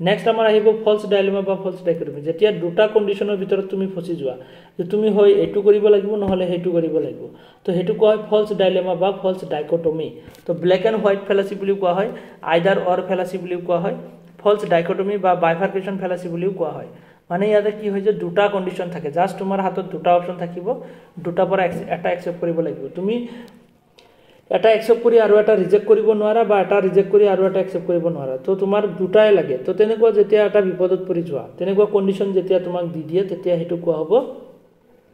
নেক্সট আমাৰ আহিব ফলস ডাইলেমা বা ফলস ডাইকটমি যেতিয়া দুটা কন্ডিশনৰ ভিতৰত তুমি ফসি যোৱা যে তুমি হয় এটু কৰিব লাগিব নহলে হেতু কৰিব লাগিব তো হেতু কয় ফলস ডাইলেমা বা ফলস ডাইকটমি তো ব্ল্যাক এন্ড হোয়াইট ফেলাসি বুলি কোৱা হয় আইদাৰ অৰ ফেলাসি বুলি কোৱা হয় ফলস ডাইকটমি বা বাইফাৰ্কেশন ফেলাসি বুলিও কোৱা হয় মানে ইয়াতে কি হয় যে দুটা কন্ডিশন থাকে জাস্ট তোমাৰ হাতত দুটা অপশন থাকিব দুটা পৰা এটা একসেপ্ট কৰিব লাগিব তুমি এটা একসেপ্ট কৰি আৰু এটা ৰিজেক্ট কৰিব নোৱাৰা বা এটা ৰিজেক্ট কৰি আৰু এটা একসেপ্ট কৰিব নোৱাৰা তো তোমাৰ দুটাই লাগে তো তেনেকুৱা যেতিয়া এটা বিপদত পৰি যোৱা তেনেকুৱা কন্ডিশন যেতিয়া তোমাক দি দিয়ে তেতিয়া হেতু কোৱা হ'ব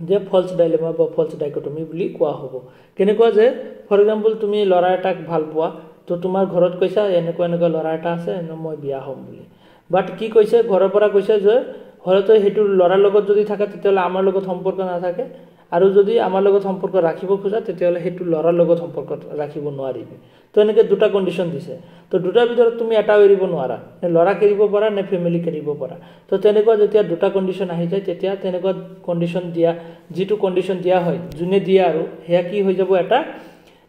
যে ফলস ডাইলেমা বা ফলস ডাইকটমি বুলি কোৱা হ'ব কেনেকুৱা যে ফৰ এক্সাম্পল তুমি লৰা এটাক ভাল পোৱা তো তোমাৰ ঘৰত কৈছা এনেকুৱা এনেকুৱা লৰা এটা আছে মই বিয়া হ'ম বুলি বাট কি কৈছে ঘৰৰ পৰা কৈছে যে হয়তো হেতু লৰাৰ লগত যদি থাকে তেতিয়ালে আমাৰ লগত সম্পৰ্ক নাথাকে আৰু যদি আমাৰ লগত সম্পৰ্ক ৰাখিব খোজা তেতিয়ালে হেতু লৰাৰ লগত সম্পৰ্ক ৰাখিব নোৱাৰিবি তো এনেকে দুটা কন্ডিশন দিছে তো দুটাৰ ভিতৰত তুমি এটা এৰিব নোৱাৰা নে লৰা কৰিব পাৰা নে ফ্যামিলি কৰিব পাৰা তো তেনেকুৱা যেতিয়া দুটা কন্ডিশন আহি যায় তেতিয়া তেনেকুৱা কন্ডিশন দিয়া যেটো কন্ডিশন দিয়া হয় জুনে দিয়া আৰু হেয়া কি হৈ যাব এটা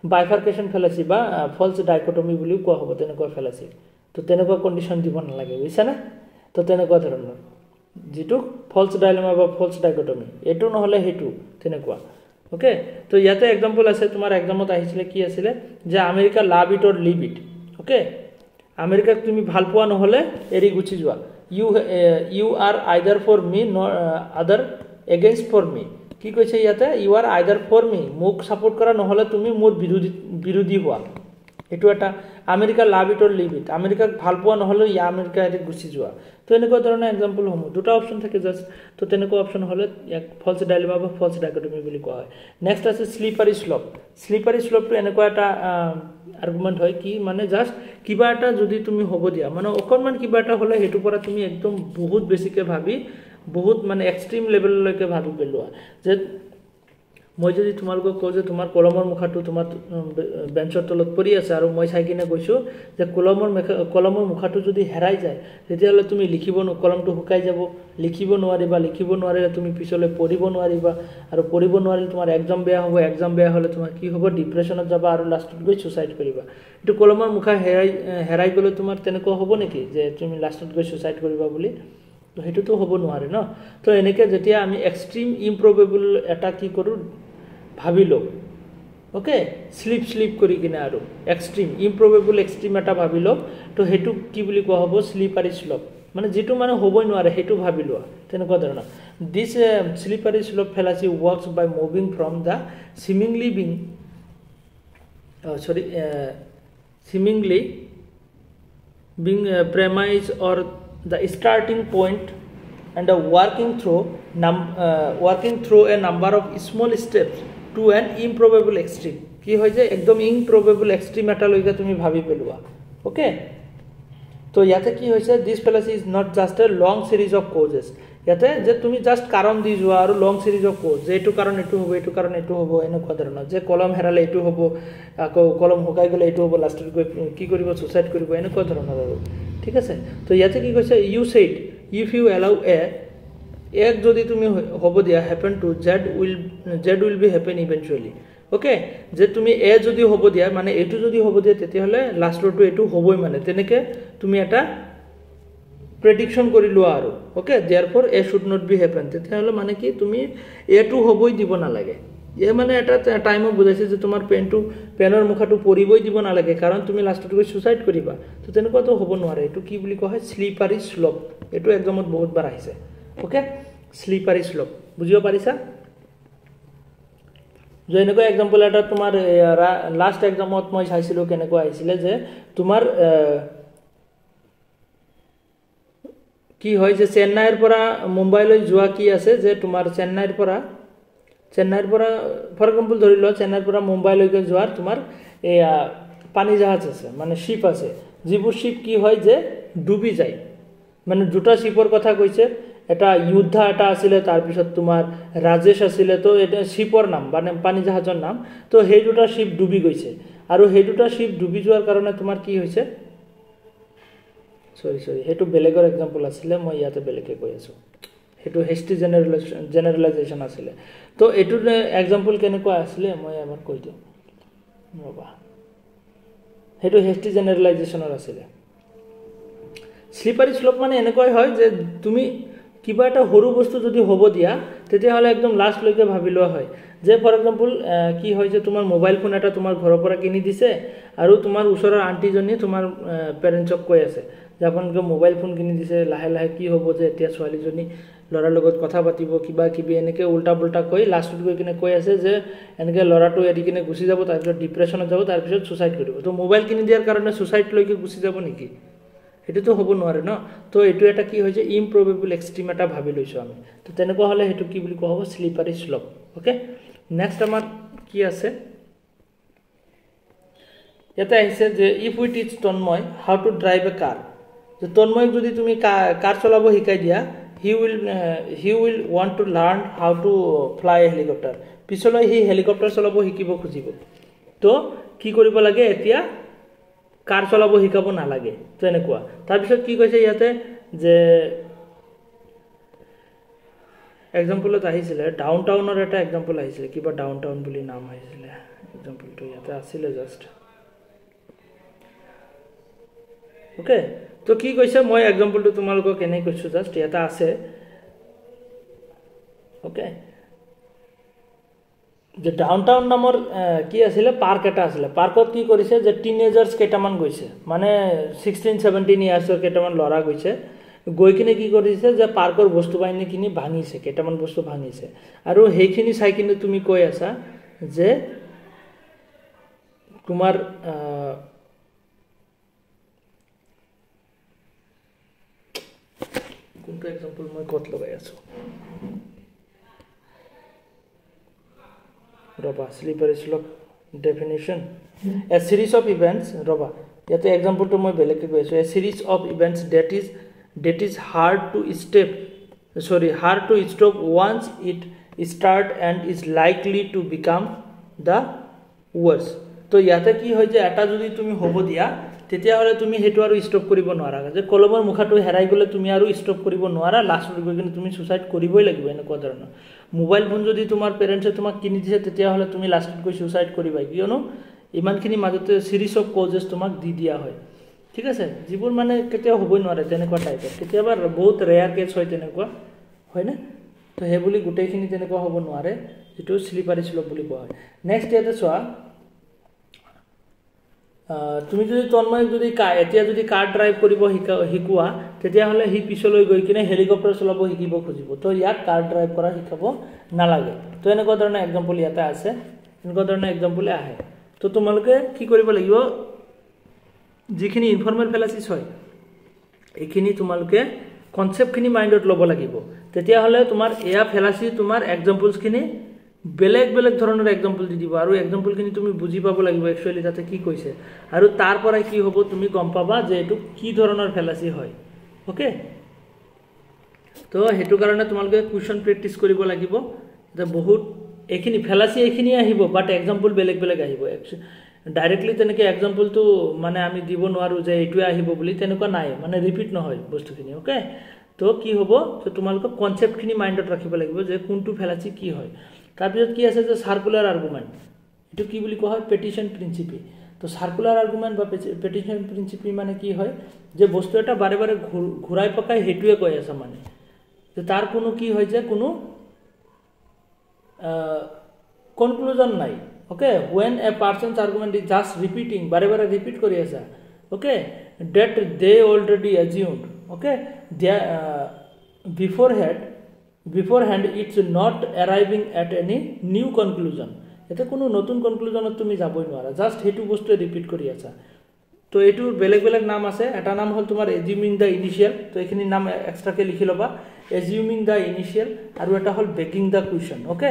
বাইফাৰ্কেশন ফেলাসি বা ফলস ডাইকটমি বুলিও কোৱা হ'ব তেনেকুৱা ফেলাসি তো তেনেকুৱা কন্ডিশন দিব নালাগে বুজিছা না তো তেনেকুৱা ধৰণৰ যেটো ফলস ডাইলেমা বা ফলস ডাইকটমি এটো নহলে হেতু তেনেকুৱা ওকে তো ইয়াতে एग्जांपल আছে তোমাৰ एग्जामত আহিছিল কি আছিল যে America love it or leave it okay আমেৰিকাক তুমি ভাল পোৱা নহলে এৰি গুচি যোৱা you are either for me not other against for me কি কৈছে ইয়াতে you are either for me মোক সাপোর্ট কৰা নহলে তুমি মোৰ বিৰোধী হোৱা এটো এটা America love it or leave it আমেৰিকাক ভাল পোৱা নহলে ইয়া আমেৰিকা এৰি গুচি যোৱা তো এনেকুৱা ধৰণৰ एग्जांपल হমু দুটা অপচন থাকে জাস্ট তো তেনেকুৱা অপচন হলে এক ফলস ডাইলেমা বা ফলস ডাইকটমি বুলি কোৱা হয় নেক্সট আছে স্লিপাৰি স্লোপ তো এনেকুৱা এটা আর্গুমেন্ট হয় কি মানে জাস্ট কিবা এটা যদি তুমি হ'ব দিয়া মানে অকনমান কিবা এটা হলে হেতু পৰা তুমি একদম বহুত বেছিকে ভাবি বহুত মানে এক্সট্ৰিম লেভেললৈকে ভাবি পেলোৱা যে মই যদি তোমালোকক কওঁ যে তোমাৰ কলমৰ মুখাটো তোমাৰ বেঞ্চৰ তলত পৰি আছে আৰু মই চাই কিনে কৈছো যে কলমৰ মুখাটো যদি হেৰাই যায় তেতিয়ালে তুমি লিখিব কলমটো শুকাই যাব লিখিব নোৱাৰিলে তুমি পিছলৈ পঢ়িব নোৱাৰিবা আৰু পঢ়িব নোৱাৰিলে তোমাৰ এক্সাম বেয়া হলে তোমাৰ কি হ'ব ডিপ্ৰেছনত যাবা আৰু লাষ্টত গৈ সুইসাইড কৰিবা এটো কলমৰ মুখা হেৰাই গলে তোমাৰ তেনেকুৱা হ'ব নেকি যে তুমি লাষ্টত গৈ সুইসাইড কৰিবা বুলি তো হেতু তো হ'ব নোৱাৰে ন তো এনেকে যেতিয়া আমি এক্সট্ৰিম ইম্প্ৰবেবল এটা কি কৰো ভাবিলো ওকে স্লিপ কৰি কিনে আৰু এক্সট্ৰিম ইম্প্ৰবেবল এক্সট্ৰিম এটা ভাবিলো তো হেতু কি বুলি কোৱা হ'ব স্লিপাৰি স্লোপ মানে যেটো মানে হ'বই নোৱাৰে হেতু ভাবিলো তেনেকুৱা ধৰণৰ this slippery slope fallacy works by moving from the seemingly being premise or the starting point and working through a number of small steps to an improbable extreme কি হয় যে একদম improbable extreme এটা লৈকে তুমি ভাবি পেলোৱা ওকে তো ইয়াতে কি হৈছে this fallacy is not just a long series of causes ইয়াতে যে তুমি জাস্ট কাৰণ দি যোৱা আৰু লং সিৰিজ অফ কোজ যে এটো কাৰণ এটো হ'ব এনেকুৱা ধৰণৰ যে কলম হেৰালে এটো হ'ব আকৌ কলম শুকাই গলে এটো হ'ব লাষ্টত গৈ কি কৰিব সুইসাইড কৰিব এনেকুৱা ধৰণৰ আৰু ঠিক আছে তো ইয়াতে কি কৈছে you said if you allow এক যদি তুমি হ'ব দিয়া happen to Z will be happen eventually okay যে তুমি যদি হ'ব দিয়া মানে এটো যদি হ'ব দিয়া তেতিয়াহলে লাষ্টটো এটো হ'বই মানে তেনেকে তুমি এটা প্রেডিকশন কৰি লোৱা আৰু okay therefore A should not be happen তেতিয়াহলে মানে কি তুমি এটো হ'বই দিব নালাগে এ মানে এটা টাইমত বুজাইছে যে তোমাৰ পেনৰ মুখাটো পৰিবই দিব নালাগে কাৰণ তুমি লাষ্টত গৈ সুইসাইড কৰিবা তো তেনেকুৱা তো হ'ব নোৱাৰে এটো কি বুলি কোৱা হয় স্লিপাৰি স্লোপ এটো এক্সামত বহুত বাৰ আহিছে ওকে স্লিপাৰি স্লোপ বুজিব পাৰিছা যে এনেকুৱা এক্সাম্পল এটা তোমাৰ লাষ্ট এক্সামত মই চাইছিলোঁ কেনেকুৱা আহিছিলে যে তোমাৰ কি হয় যে চেন্নাইৰ পৰা মুম্বাইলৈ যোৱা কি আছে যে তোমাৰ চেন্নাইৰ পৰা ফৰ এক্সাম্পল ধৰি লোৱা চেন্নাইৰ পৰা মুম্বাইলৈকে যোৱাৰ তোমাৰ এয়া পানী জাহাজ আছে মানে শিপ আছে যিবোৰ শিপ কি হয় যে ডুবি যায় মানে দুটা শিপৰ কথা কৈছে এটা যোদ্ধা এটা আছিলে তাৰপিছত তোমাৰ ৰাজেশ আছিলে তো এটা শিপৰ নাম মানে পানী জাহাজৰ নাম তো সেই দুটা শিপ ডুবি গৈছে আৰু সেই দুটা শিপ ডুবি যোৱাৰ কাৰণে তোমাৰ কি হৈছে সৰি সেইটো বেলেগৰ এক্সাম্পল আছিলে মই ইয়াতে বেলেগে কৈ আছোঁ সেইটো হেষ্টি জেনেৰেলাইজেশ্যন আছিলে তো এইটোৰ এক্সাম্পল কেনেকুৱা আছিলে মই এবাৰ কৈ দিওঁ ৰ'বা সেইটো হেষ্টি জেনেৰেলাইজেশ্যনৰ আছিলে স্লিপাৰী শ্লোপ মানে এনেকুৱাই হয় যে তুমি কিবা এটা সৰু বস্তু যদি হ'ব দিয়া তেতিয়াহ'লে একদম লাষ্টলৈকে ভাবি লোৱা হয় যে ফৰ এক্সাম্পল কি হয় যে তোমাৰ মোবাইল ফোন এটা তোমাৰ ঘৰৰ পৰা কিনি দিছে আৰু তোমাৰ ওচৰৰ আণ্টিজনীয়ে তোমাৰ পেৰেণ্টছক কৈ আছে যে আপোনালোকে মোবাইল ফোন কিনি দিছে লাহে লাহে কি হ'ব যে এতিয়া ছোৱালীজনী ল'ৰাৰ লগত কথা পাতিব কিবা কিবি এনেকৈ উল্টা পুল্টা কৈ লাষ্টত গৈ কিনে কৈ আছে যে এনেকৈ ল'ৰাটো এৰি কিনে গুচি যাব তাৰপিছত ডিপ্ৰেশ্যনত যাব তাৰপিছত ছুচাইড কৰিব তো মোবাইল কিনি দিয়াৰ কাৰণে ছুচাইডলৈকে গুচি যাব নেকি সেইটোতো হ'ব নোৱাৰে ন তো এইটো এটা কি হৈছে ইমপ্ৰবেবল এক্সট্ৰিম এটা ভাবি লৈছোঁ আমি তো তেনেকুৱা হ'লে সেইটো কি বুলি কোৱা হ'ব স্লিপাৰী শ্লোপ অ'কে নেক্সট আমাৰ কি আছে ইয়াতে আহিছে যে ইফ উই টিচ তন্ময় হাউ টু ড্ৰাইভ এ কাৰ যে তন্ময়ক যদি তুমি কাৰ চলাব শিকাই দিয়া he will want to learn how to fly A helicopter পিছলৈ সি হেলিকপ্টাৰ চলাব শিকিব খুজিব তো কি কৰিব লাগে এতিয়া কাৰ চলাব শিকাব নালাগে তো এনেকুৱা তাৰপিছত কি কৈছে ইয়াতে যে এক্সাম্পলত আহিছিলে ডাউন টাউনৰ এটা এক্সাম্পল আহিছিলে কিবা ডাউন টাউন বুলি নাম আহিছিলে এক্সাম্পলটো ইয়াতে আছিলে জাষ্ট ওকে তো কি কৈছে মই এক্সাম্পলটো তোমালোকক কেনে কৈছোঁ জাষ্ট ইয়াতে আছে ওকে যে ডাউন টাউন নামৰ কি আছিলে পাৰ্ক এটা আছিলে পাৰ্কত কি কৰিছে যে টিনেজাৰ্ছ কেইটামান গৈছে মানে 16-17 ইয়াৰ্ছৰ কেইটামান ল'ৰা গৈছে গৈ কিনে কি কৰিছে যে পাৰ্কৰ বস্তু বাহিনী কিনি ভাঙিছে কেইটামান বস্তু ভাঙিছে আৰু সেইখিনি চাই কিনে তুমি কৈ আছা যে তোমাৰ কোনটো এক্সাম্পল মই ক'ত লগাই আছোঁ ৰবা slippery slope definition a series of events ৰবা ইয়াতে এক্সাম্পলটো মই বেলেগকৈ কৈ আছোঁ a series of events that is hard to stop once it start and is likely to become the worst তো ইয়াতে কি হয় যে এটা যদি তুমি হ'ব দিয়া তেতিয়াহ'লে তুমি সেইটো আৰু ষ্টপ কৰিব নোৱাৰা যে কলমৰ মুখাটো হেৰাই গ'লে তুমি আৰু ষ্টপ কৰিব নোৱাৰা লাষ্টত গৈ কিনে তুমি ছুচাইড কৰিবই লাগিব এনেকুৱা ধৰণৰ মোবাইল ফোন যদি তোমাৰ পেৰেণ্টছে তোমাক কিনি দিছে তেতিয়াহ'লে তুমি লাষ্টত গৈ ছুচাইড কৰিবা কিয়নো ইমানখিনি মাজতে সিৰিজ অফ কজেছ তোমাক দি দিয়া হয় ঠিক আছে যিবোৰ মানে কেতিয়াও হ'বই নোৱাৰে তেনেকুৱা টাইপৰ কেতিয়াবা বহুত ৰেয়াৰ কেছ হয় তেনেকুৱা হয়নে তো সেই বুলি গোটেইখিনি তেনেকুৱা হ'ব নোৱাৰে যিটো স্লিপাৰী শ্লোপ বুলি কোৱা হয় নেক্সট ইয়াতে চোৱা তুমি যদি তন্ময়ক যদি এতিয়া যদি কাৰ ড্ৰাইভ কৰিব শিকোৱা তেতিয়াহ'লে সি পিছলৈ গৈ কিনে হেলিকপ্টাৰ চলাব শিকিব খুজিব তো ইয়াক কাৰ ড্ৰাইভ কৰা শিকাব নালাগে তো এনেকুৱা ধৰণৰ এক্সাম্পল ইয়াতে আছে এনেকুৱা ধৰণৰ এক্সাম্পলে আহে তো তোমালোকে কি কৰিব লাগিব যিখিনি ইনফৰ্মেল ফেলাচিছ হয় এইখিনি তোমালোকে কনচেপ্টখিনি মাইণ্ডত ল'ব লাগিব তেতিয়াহ'লে তোমাৰ এয়া ফেলাচি তোমাৰ এক্সাম্পলছখিনি বেলেগ বেলেগ ধৰণৰ এক্সাম্পল দি দিব আৰু এক্সাম্পলখিনি তুমি বুজি পাব লাগিব একচুৱেলি তাতে কি কৈছে আৰু তাৰ পৰাই কি হ'ব তুমি গম পাবা যে এইটো কি ধৰণৰ ফেলাচি হয় ওকে তো সেইটো কাৰণে তোমালোকে কুৱেশ্যন প্ৰেক্টিছ কৰিব লাগিব যে বহুত এইখিনি ফেলাচি এইখিনি আহিব বাট এক্সাম্পল বেলেগ বেলেগ আহিব ডাইৰেক্টলি তেনেকৈ এক্সাম্পলটো মানে আমি দিব নোৱাৰোঁ যে এইটোৱে আহিব বুলি তেনেকুৱা নাই মানে ৰিপিট নহয় বস্তুখিনি ওকে তো কি হ'ব তো তোমালোকে কনচেপ্টখিনি মাইণ্ডত ৰাখিব লাগিব যে কোনটো ফেলাচি কি হয় তাৰপিছত কি আছে যে সাৰ্কুলাৰ আৰ্গুমেণ্ট এইটো কি বুলি কোৱা হয় পেটিশ্যন প্ৰিন্সিপি তো সাৰ্কুলাৰ আৰ্গুমেণ্ট বা পেটিশ্যন প্ৰিন্সিপি মানে কি হয় যে বস্তু এটা বাৰে বাৰে ঘূৰাই পকাই সেইটোৱে কৈ আছে মানে যে তাৰ কোনো কি হয় যে কোনো কনক্লুজন নাই okay when a person's argument is just repeating bare bare repeat kori asa okay that they already assumed okay they beforehand it's not arriving at any new conclusion ইয়াতে কোনো নতুন কনক্লুজনত তুমি যাবই নোৱাৰা, জাষ্ট সেইটো বস্তুৱে ৰিপিট কৰি আছা। তো এইটোৰ বেলেগ বেলেগ নাম আছে। এটা নাম হ'ল তোমাৰ এজিউমিং দ্য ইনিচিয়েল, তো এইখিনি নাম এক্সট্ৰাকৈ লিখি ল'বা, এজিউমিং দ্য ইনিচিয়েল, আৰু এটা হ'ল বেগিং দ্য কুৱেশ্যন। অ'কে,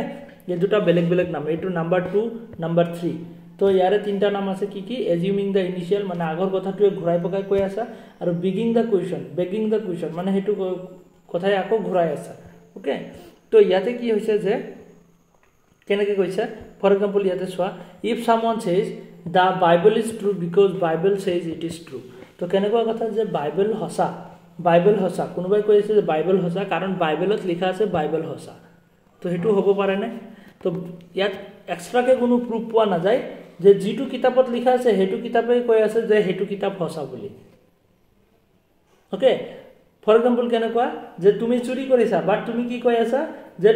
এই দুটা বেলেগ বেলেগ নাম, এইটো নাম্বাৰ 2 নাম্বাৰ 3। তো ইয়াৰে তিনিটা নাম আছে কি কি, এজিউমিং দ্য ইনিচিয়েল মানে আগৰ কথাটোৱে ঘূৰাই পকাই কৈ আছা, আৰু বেগিং দ্য কুৱেশ্যন মানে সেইটো কথাই আকৌ ঘূৰাই আছা। অ'কে, তো ইয়াতে কি হৈছে যে কেনেকৈ কৈছে, ফৰ এক্সাম্পল ইয়াতে চোৱা, if someone says the Bible is true because Bible Sage it is true. তো কেনেকুৱা কথা যে বাইবেল সঁচা, কোনোবাই কৈ আছে যে বাইবেল সঁচা কাৰণ বাইবেলত লিখা আছে বাইবেল সঁচা। তো সেইটো হ'ব পাৰেনে? তো ইয়াত এক্সট্ৰাকৈ কোনো প্ৰুফ পোৱা নাযায় যে যিটো কিতাপত লিখা আছে সেইটো কিতাপেই কৈ আছে যে সেইটো কিতাপ সঁচা বুলি। অ'কে, ফৰ এক্সাম্পল কেনেকুৱা যে তুমি চুৰি কৰিছা, বাট তুমি কি কৈ আছা যে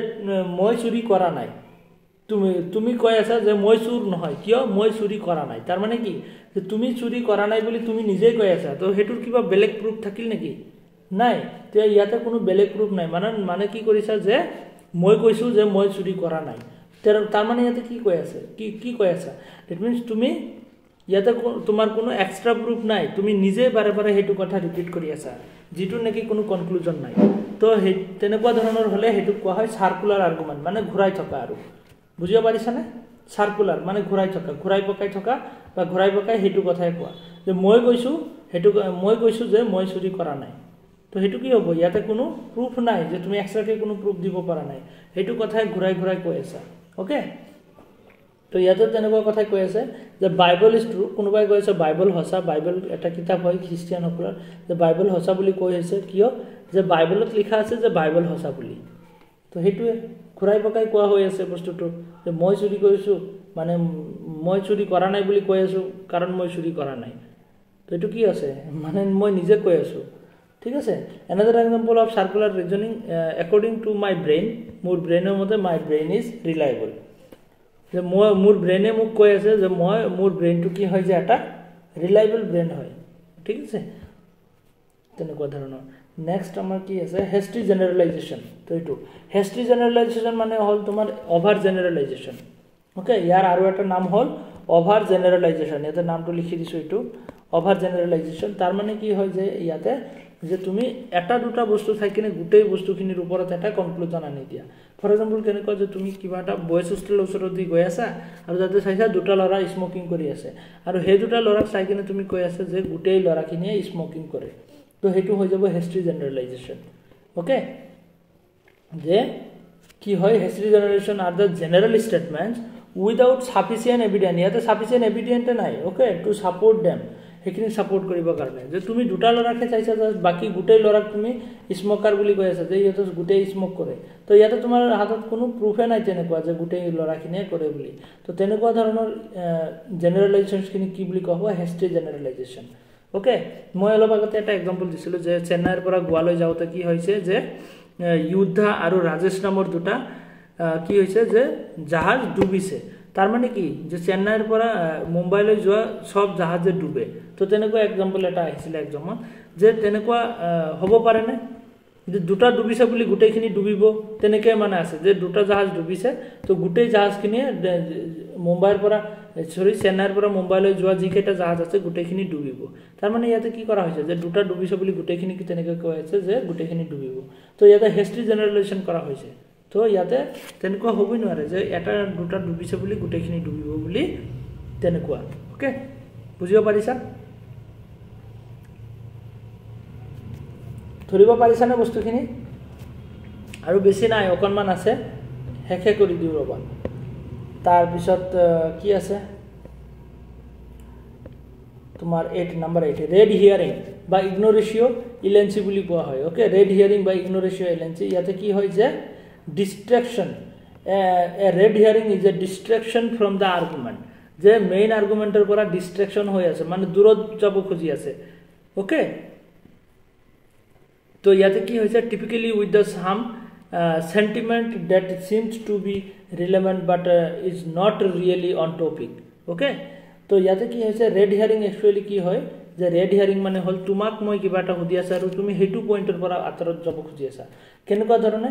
মই চুৰি কৰা নাই। তুমি কৈ আছা যে মই চুৰ নহয়, কিয় মই চুৰি কৰা নাই। তাৰমানে কি যে তুমি চুৰি কৰা নাই বুলি তুমি নিজেই কৈ আছা, তো সেইটোৰ কিবা বেলেগ প্ৰুফ থাকিল নেকি? নাই। তো ইয়াতে কোনো বেলেগ প্ৰুফ নাই, মানে কি কৰিছা যে মই কৈছোঁ যে মই চুৰি কৰা নাই। তাৰমানে ইয়াতে কি কৈ আছে, কি কৈ আছা? ডেট মিনছ তুমি ইয়াতে তোমাৰ কোনো এক্সট্ৰা প্ৰুফ নাই, তুমি নিজেই বাৰে বাৰে সেইটো কথা ৰিপিট কৰি আছা, যিটো নেকি কোনো কনক্লুজন নাই। তো সেই তেনেকুৱা ধৰণৰ হ'লে সেইটোক কোৱা হয় চাৰ্কুলাৰ আৰ্গুমেণ্ট, মানে ঘূৰাই থকা। আৰু বুজিব পাৰিছানে? চাৰ্কুলাৰ মানে ঘূৰাই থকা, ঘূৰাই পকাই থকা বা ঘূৰাই পকাই সেইটো কথাই কোৱা যে মই কৈছোঁ যে মই চুৰি কৰা নাই। তো সেইটো কি হ'ব, ইয়াতে কোনো প্ৰুফ নাই যে তুমি এক্সট্ৰাকৈ কোনো প্ৰুফ দিব পৰা নাই, সেইটো কথাই ঘূৰাই ঘূৰাই কৈ আছা। অ'কে, তো ইয়াতে তেনেকুৱা কথাই কৈ আছে যে বাইবেল ইজ ট্ৰু, কোনোবাই কৈ আছে বাইবেল সঁচা, বাইবেল এটা কিতাপ হয় খ্ৰীষ্টিয়ানসকলৰ, যে বাইবেল সঁচা বুলি কৈ আছে, কিয় যে বাইবেলত লিখা আছে যে বাইবেল সঁচা বুলি। তো সেইটোৱে ঘূৰাই পকাই কোৱা হৈ আছে বস্তুটো, যে মই চুৰি কৰিছোঁ মানে মই চুৰি কৰা নাই বুলি কৈ আছোঁ কাৰণ মই চুৰি কৰা নাই। তো এইটো কি আছে, মানে মই নিজে কৈ আছোঁ। ঠিক আছে, another example of circular reasoning, according to my brain, মোৰ ব্ৰেইনৰ মতে মাই ব্ৰেইন ইজ ৰিলায়েবল, যে মোৰ ব্ৰেইনে মোক কৈ আছে যে মোৰ ব্ৰেইনটো কি হয় যে এটা ৰিলায়েবল ব্ৰেইন হয়। ঠিক আছে, তেনেকুৱা ধৰণৰ। নেক্সট আমাৰ কি আছে, হেষ্ট্ৰি জেনেৰেলাইজেশ্যন। তো এইটো হেষ্ট্ৰি জেনেৰেলাইজেশ্যন মানে হ'ল তোমাৰ অভাৰ জেনেৰেলাইজেশ্যন। অ'কে, ইয়াৰ আৰু এটা নাম হ'ল অভাৰ জেনেৰেলাইজেশ্যন, ইয়াতে নামটো লিখি দিছোঁ, এইটো অভাৰ জেনেৰেলাইজেশ্যন। তাৰমানে কি হয় যে ইয়াতে যে তুমি এটা দুটা বস্তু চাই কিনে গোটেই বস্তুখিনিৰ ওপৰত এটা কনক্লুজন আনি দিয়া। ফৰ এক্সাম্পল কেনেকুৱা যে তুমি কিবা এটা বয়জ হোষ্টেলৰ ওচৰত দি গৈ আছা আৰু তাতে চাইছা দুটা ল'ৰা স্মকিং কৰি আছে, আৰু সেই দুটা ল'ৰাক চাই কিনে তুমি কৈ আছা যে গোটেই ল'ৰাখিনিয়ে স্মকিং কৰে। তো সেইটো হৈ যাব হেষ্ট্ৰি জেনেৰেলাইজেশ্যন। অ'কে, যে কি হয়, hasty generalization are the general statements without sufficient evidence, ইয়াতে ছাফিচিয়েণ্ট এভিডেণ্টে নাই। অ'কে, টু ছাপৰ্ট দেম, সেইখিনি ছাপৰ্ট কৰিবৰ কাৰণে যে তুমি দুটা ল'ৰাকহে চাইছা, বাকী গোটেই ল'ৰাক তুমি স্মকাৰ বুলি কৈ আছা, যে সিহঁতে গোটেই স্মক কৰে। তো ইয়াতে তোমাৰ হাতত কোনো প্ৰুফে নাই তেনেকুৱা যে গোটেই ল'ৰাখিনিয়ে কৰে বুলি। তো তেনেকুৱা ধৰণৰ জেনেৰেলাইজেশ্যনখিনি কি বুলি কোৱা হয়, হেষ্ট্ৰি জেনেৰেলাইজেশ্যন। অ'কে, মই অলপ আগতে এটা এক্সাম্পল দিছিলোঁ যে চেন্নাইৰ পৰা গোৱালৈ যাওঁতে কি হৈছে যে য়োদ্ধা আৰু ৰাজেশ নামৰ দুটা কি হৈছে যে জাহাজ ডুবিছে। তাৰমানে কি যে চেন্নাইৰ পৰা মুম্বাইলৈ যোৱা সব জাহাজে ডুবে। তো তেনেকুৱা এক্সাম্পল এটা আহিছিলে এক্সামত, যে তেনেকুৱা হ'ব পাৰেনে যে দুটা ডুবিছে বুলি গোটেইখিনি ডুবিব, তেনেকৈ মানে আছে যে দুটা জাহাজ ডুবিছে, তো গোটেই জাহাজখিনিয়ে চেন্নাইৰ পৰা মুম্বাইলৈ যোৱা যিকেইটা জাহাজ আছে গোটেইখিনি ডুবিব। তাৰমানে ইয়াতে কি কৰা হৈছে যে দুটা ডুবিছে বুলি গোটেইখিনি তেনেকৈ কৈ আছে যে গোটেইখিনি ডুবিব। তো ইয়াতে হেষ্ট্ৰি জেনেৰেলাইজেশ্যন কৰা হৈছে। তো ইয়াতে তেনেকুৱা হ'বই নোৱাৰে যে এটা দুটা ডুবিছে বুলি গোটেইখিনি ডুবিব বুলি, তেনেকুৱা। অ'কে, বুজিব পাৰিছা? ধৰিব পাৰিছানে বস্তুখিনি? আৰু বেছি নাই, অকণমান আছে, শেষে কৰি দিওঁ ৰ'বা। তাৰপিছত কি আছে তোমাৰ নাম্বাৰ 8 ৰেড হিয়াৰিং বা ইগনৰেচিঅ' ইলেঞ্চি বুলি কোৱা হয়। অ'কে, ৰেড হিয়াৰিং বা ইগনৰেচিঅ' ইলেঞ্চি, ইয়াতে কি হয় যে distraction, red herring is a distraction from the argument, যে মেইন আৰ্গুমেণ্টৰ পৰা ডিষ্ট্ৰেকশ্যন হৈ আছে, মানে দূৰত যাব খুজি আছে। অ'কে, তো ইয়াতে কি হৈছে, টিপিকেলি with the sum sentiment that seems to be relevant but is not really on topic. Okay, তো ইয়াতে কি হৈছে ৰেড হিয়াৰিং একচুৱেলি কি হয় যে ৰেড হিয়াৰিং মানে হ'ল তোমাক মই কিবা এটা সুধি আছোঁ আৰু তুমি সেইটো পইণ্টৰ পৰা আঁতৰত যাব খুজি আছা। কেনেকুৱা ধৰণে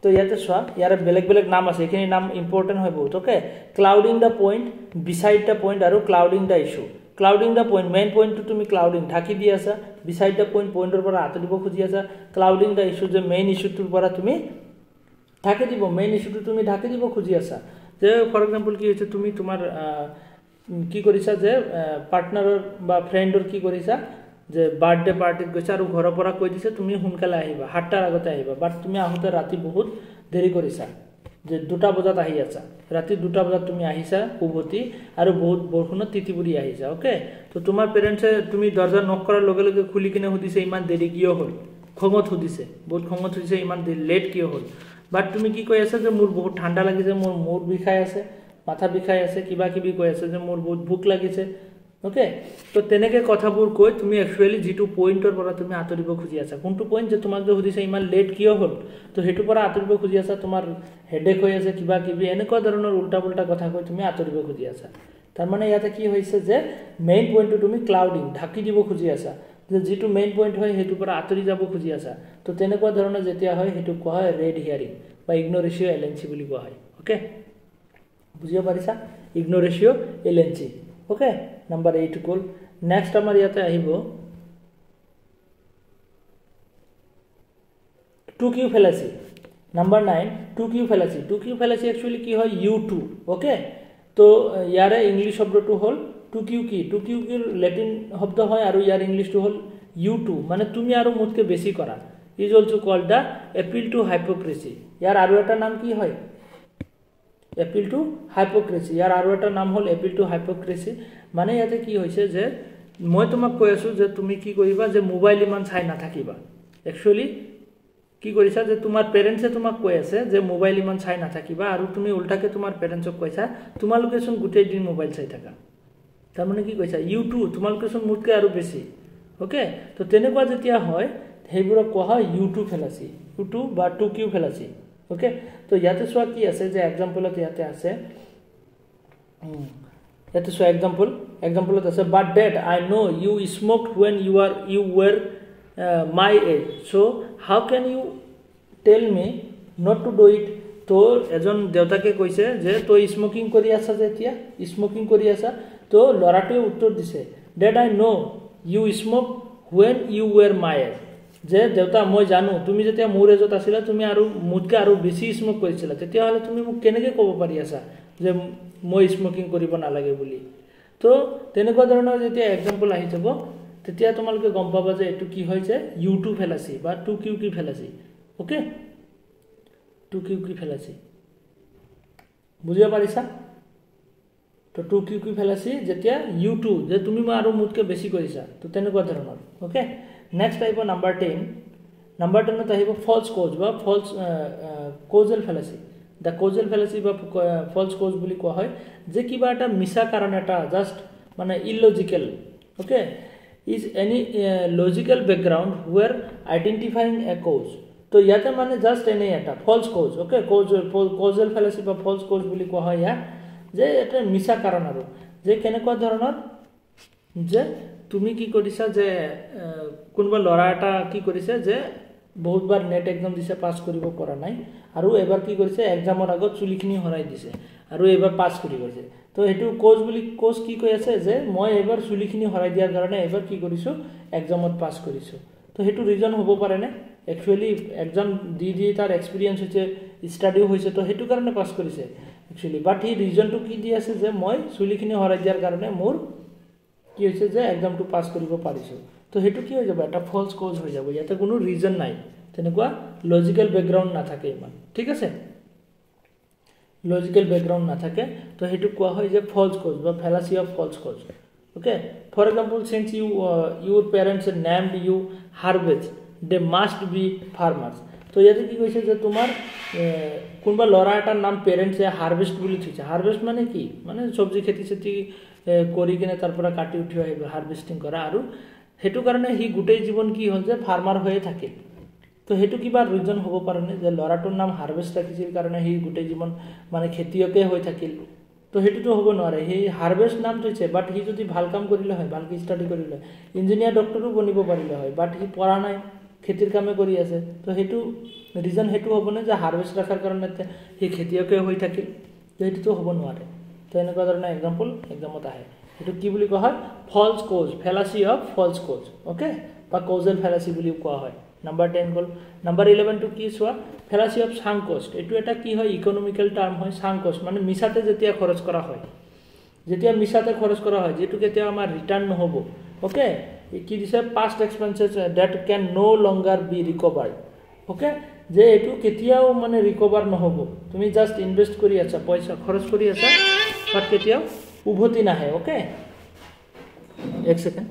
তো ইয়াতে চোৱা ইয়াৰ বেলেগ বেলেগ নাম আছে এইখিনি নাম ইম্পৰ্টেণ্ট হয় বহুত okay clouding the point beside the point আৰু clouding the issue clouding the point main পইণ্টটো তুমি ক্লাউডিং ঢাকি দি আছা বিসাইড দ্য পইণ্টৰ পৰা আঁতৰিব খুজি আছা ক্লাউডিং দ্য ইস্যু যে মেইন ইস্যুটোৰ পৰা তুমি ঢাকি দিব মেইন ইস্যুটো তুমি ঢাকি দিব খুজি আছা যে ফৰ এক্সাম্পল কি হৈছে তুমি তোমাৰ কি কৰিছা যে পাৰ্টনাৰৰ বা ফ্ৰেণ্ডৰ কি কৰিছা যে বাৰ্থডে পাৰ্টিত গৈছা আৰু ঘৰৰ পৰা কৈ দিছে তুমি সোনকালে আহিবা 7টাৰ আগতে আহিবা বাট তুমি আহোতে ৰাতি বহুত দেৰি কৰিছা যে 2টা বজাত আহি আছা ৰাতি 2টা বজাত তুমি আহিছা উভতি আৰু বহুত বৰষুণত তিতিবুৰি আহিছা ওকে তো তোমাৰ পেৰেন্টছে তুমি দৰজা নক কৰাৰ লগে লগে খুলি কিনে সুধিছে ইমান দেৰি কিয় হ'ল খঙত সুধিছে বহুত খঙত হৈছে ইমান লেট কিয় হ'ল বাট তুমি কি কৈ আছা যে মোৰ বহুত ঠাণ্ডা লাগিছে মোৰ মূৰ বিষাই আছে মাথা বিষাই আছে কিবা কিবি কৈ আছে যে মোৰ বহুত ভোক লাগিছে ওকে তো তেনেকে কথাবোৰ কৈ তুমি একচুয়ালি যেটো পইণ্টৰ পৰা তুমি আঁতৰিব খুজি আছা কোনটো পইণ্ট যে তোমাক যে সুধিছে ইমান লেট কিয় হ'ল তো হেতু পৰা আঁতৰিব খুজি আছা তোমাৰ হেডেক হৈ আছে কিবা কিবি এনেকুৱা ধৰণৰ উল্টা পুল্টা কথা কৈ তুমি আঁতৰিব খুজি আছা তাৰ মানে ইয়াতে কি হৈছে যে মেইন পইণ্টটো তুমি ক্লাউডিং ঢাকি দিব খুজি আছা যে যেটো মেইন পইণ্ট হয় হেতু পৰা আঁতৰি যাব খুজি আছা তো তেনেকুৱা ধৰণৰ যেতিয়া হয় হেতু কোৱা হয় ৰেড হিয়াৰিং বা ইগনোৰেচিও এলেঞ্চি বুলি কোৱা হয় ওকে বুজিব পাৰিছা ইগনোৰেচিও এলেঞ্চি ওকে নাম্বাৰ 8 কল নেক্সট আমাৰ ইয়াতে আহিব 2q fallacy number 9 2q fallacy 2q fallacy actually কি হয় u2 ওকে তো ইয়াৰে ইংলিশ শব্দটো হল 2q কি 2q কি ল্যাটিন শব্দ হয় আৰু ইয়াৰ ইংলিশটো হল u2 মানে তুমি আৰু মোতকে বেছি কৰা is also called the appeal to hypocrisy ইয়াৰ আৰু এটা নাম কি হয় এপিল টু হাইপোক্ৰেসি ইয়াৰ আৰু এটা নাম হল এপিল টু হাইপোক্রেসি মানে ইয়াতে কি হৈছে যে মই তোমাক কৈ আছো যে তুমি কি কৰিবা যে মোবাইল ইমান চাই না থাকিবা एक्चुअली কি কৰিছা যে তোমাৰ পেৰেন্টছে তোমাক কৈ আছে যে মোবাইল ইমান চাই না থাকিবা আৰু তুমি উল্টাকে তোমাৰ পেৰেন্টছক কৈছা তোমালোকে চোন গোটেই দিন মোবাইল চাই থাকা তাৰ মানে কি কৈছা ইউ2 তোমালোকে চোন মুতকে আৰু বেছি ওকে তো তেনেকুৱা যেতিয়া হয় হেইবোৰক কোৱা হয় ইউ2 ফেলাসি ইউ2 বা 2q ফেলাসি ওকে তো ইয়াতে চোৱা কি আছে যে एग्जांपलত ইয়াতে আছে याते सो example আছে but dad I know you smoked when you were my age so how can you tell me not to do it তো এজন দেউতাকে কৈছে যে তো স্মোকিং কৰি আছা যেতিয়া স্মোকিং কৰি আছা তো লৰাটোৱে উত্তৰ দিছে dad I know you smoked when you were my age যে দেউতা মই জানো তুমি যেতিয়া মোৰ এজত আছিলা তুমি আৰু মুতকে আৰু বেছি স্মোক কৰিছিলা তেতিয়া হলে তুমি মোক কেনেকৈ ক'ব পাৰি আছা যে মই স্মোকিং কৰিব নালাগে বুলি তো তেনেকুৱা ধৰণৰ যেতিয়া एग्जांपल আহি যাব তেতিয়া তোমালোকে গম পাবা যে এটো কি হৈছে u2 ফেলাসি বা 2q কি ফেলাসি ওকে 2q কি ফেলাসি বুজিব পাৰিছা তো 2q কি ফেলাসি যেতিয়া u2 যে তুমি মই আৰু মুতকে বেছি কৰিছা তো তেনেকুৱা ধৰণৰ ওকে নেক্সট আহিব নাম্বাৰ 10 ত আহিব ফলস কোজ বা false causal fallacy The causal fallacy বা false cause বুলি কোৱা হয় যে কিবা এটা মিছা কাৰণ এটা জাস্ট মানে illogical okay is any logical background where identifying a cause তো ইয়াতে মানে জাস্ট এনে এটা false cause okay causal fallacy বা false cause বুলি কোৱা হয় ইয়া যে এটা মিছা কাৰণ আৰু যে কেনেকুৱা ধৰণৰ যে তুমি কি কৰিছা যে কোনবা লৰা এটা কি কৰিছে যে বহুত বাৰ নেট এক্সাম দিছে পাস কৰিব পৰা নাই আৰু এবাৰ কি কৰিছে এক্সামৰ আগত চুলিখিনি হৰাই দিছে আৰু এবাৰ পাস কৰি গৈছে তো হেতু কোজ বুলি কোজ কি কৈ আছে যে মই এবাৰ চুলিখিনি হৰাই দিয়াৰ কাৰণে এবাৰ কি কৰিছো এক্সামত পাস কৰিছো তো হেতু ৰিজন হ'ব পাৰে নে एक्चुअली एग्जाम দি তাৰ এক্সপেৰিয়েন্স হৈছে ষ্টাডিও হৈছে তো হেতু কাৰণে পাস কৰিছে एक्चुअली বাট হি ৰিজনটো কি দি আছে যে মই চুলিখিনি হৰাই দিয়াৰ কাৰণে মোৰ কি হৈছে যে এক্সামটো পাস কৰিব পাৰিছো তো হেতু কি হৈ যাব এটা ফলস কোজ হৈ যাব ইয়াতে কোনো ৰিজন নাই তেনেকুৱা লজিক্যাল ব্যাকগ্ৰাউন্ড না থাকে ইমান ঠিক আছে লজিক্যাল ব্যাকগ্ৰাউন্ড না থাকে তো হেতু কোৱা হয় যে ফলস কোজ বা fallacy of false cause okay for example since your parents named you harvest they must be farmers তো ইয়াতে কি কৈছে যে তোমাৰ কোনবা লৰা এটাৰ নাম পেৰেন্টছে হাৰভেস্ট বুলি থৈছে হাৰভেস্ট মানে কি মানে সবজি খেতি কৰি কিনে তাৰ পৰা কাটি উঠি আহিব হাৰভেস্টিং কৰা আৰু হেতু কাৰণে হি গুটেই জীৱন কি হ'ল যে ফাৰ্মাৰ হৈ থাকে তো হেতু কিবা ৰিজন হ'ব পাৰে নে যে লৰাটোৰ নাম হাৰভেস্ট ৰাখিছিল কাৰণে হি গুটেই জীৱন মানে খেতিয়কে হৈ থাকিল তো হেতুটো হ'ব নোৱাৰে হি হাৰভেস্ট নাম থৈছে বাট হি যদি ভাল কাম কৰিলে হয় ভালকৈ ষ্টাডি কৰিলে ইঞ্জিনিয়াৰ ডক্টৰো বনিব পাৰিলে হয় বাট হি পঢ়া নাই খেতিৰ কামে কৰি আছে তো হেতু ৰিজন হেতু হ'ব না যে হাৰভেষ্ট ৰাখাৰ কাৰণে হে খেতিয়কে হৈ থাকিল তো হেতুটো হ'ব নোৱাৰে তো এনেকুৱা ধৰণৰ এক্সাম্পল এক্সামত আহে হেতু কি বুলি কোৱা হয় false cause fallacy of false cause okay বা কজেল ফেলাসি বুলি কোৱা হয় নাম্বাৰ 10 গল নাম্বাৰ 11 টু কি সোৱা ফেলাসি অফ সাংক কষ্ট এটু এটা কি হয় ইকোনমিক্যাল টাৰ্ম হয় সাংক কষ্ট মানে মিছাতে যেতিয়া খৰচ কৰা হয় যেতিয়া মিছাতে খৰচ কৰা হয় যেটো কেতিয়া আমাৰ ৰিটাৰ্ণ নহব ওকে কি দিছে past expenses that can no longer be recovered okay যে এটু কেতিয়াও মানে রিকভার নহব তুমি জাস্ট ইনভেস্ট কৰি আছা পয়সা খৰচ কৰি আছা বাট কেতিয়াও উভতি নাহে ওকে এক সেকেন্ড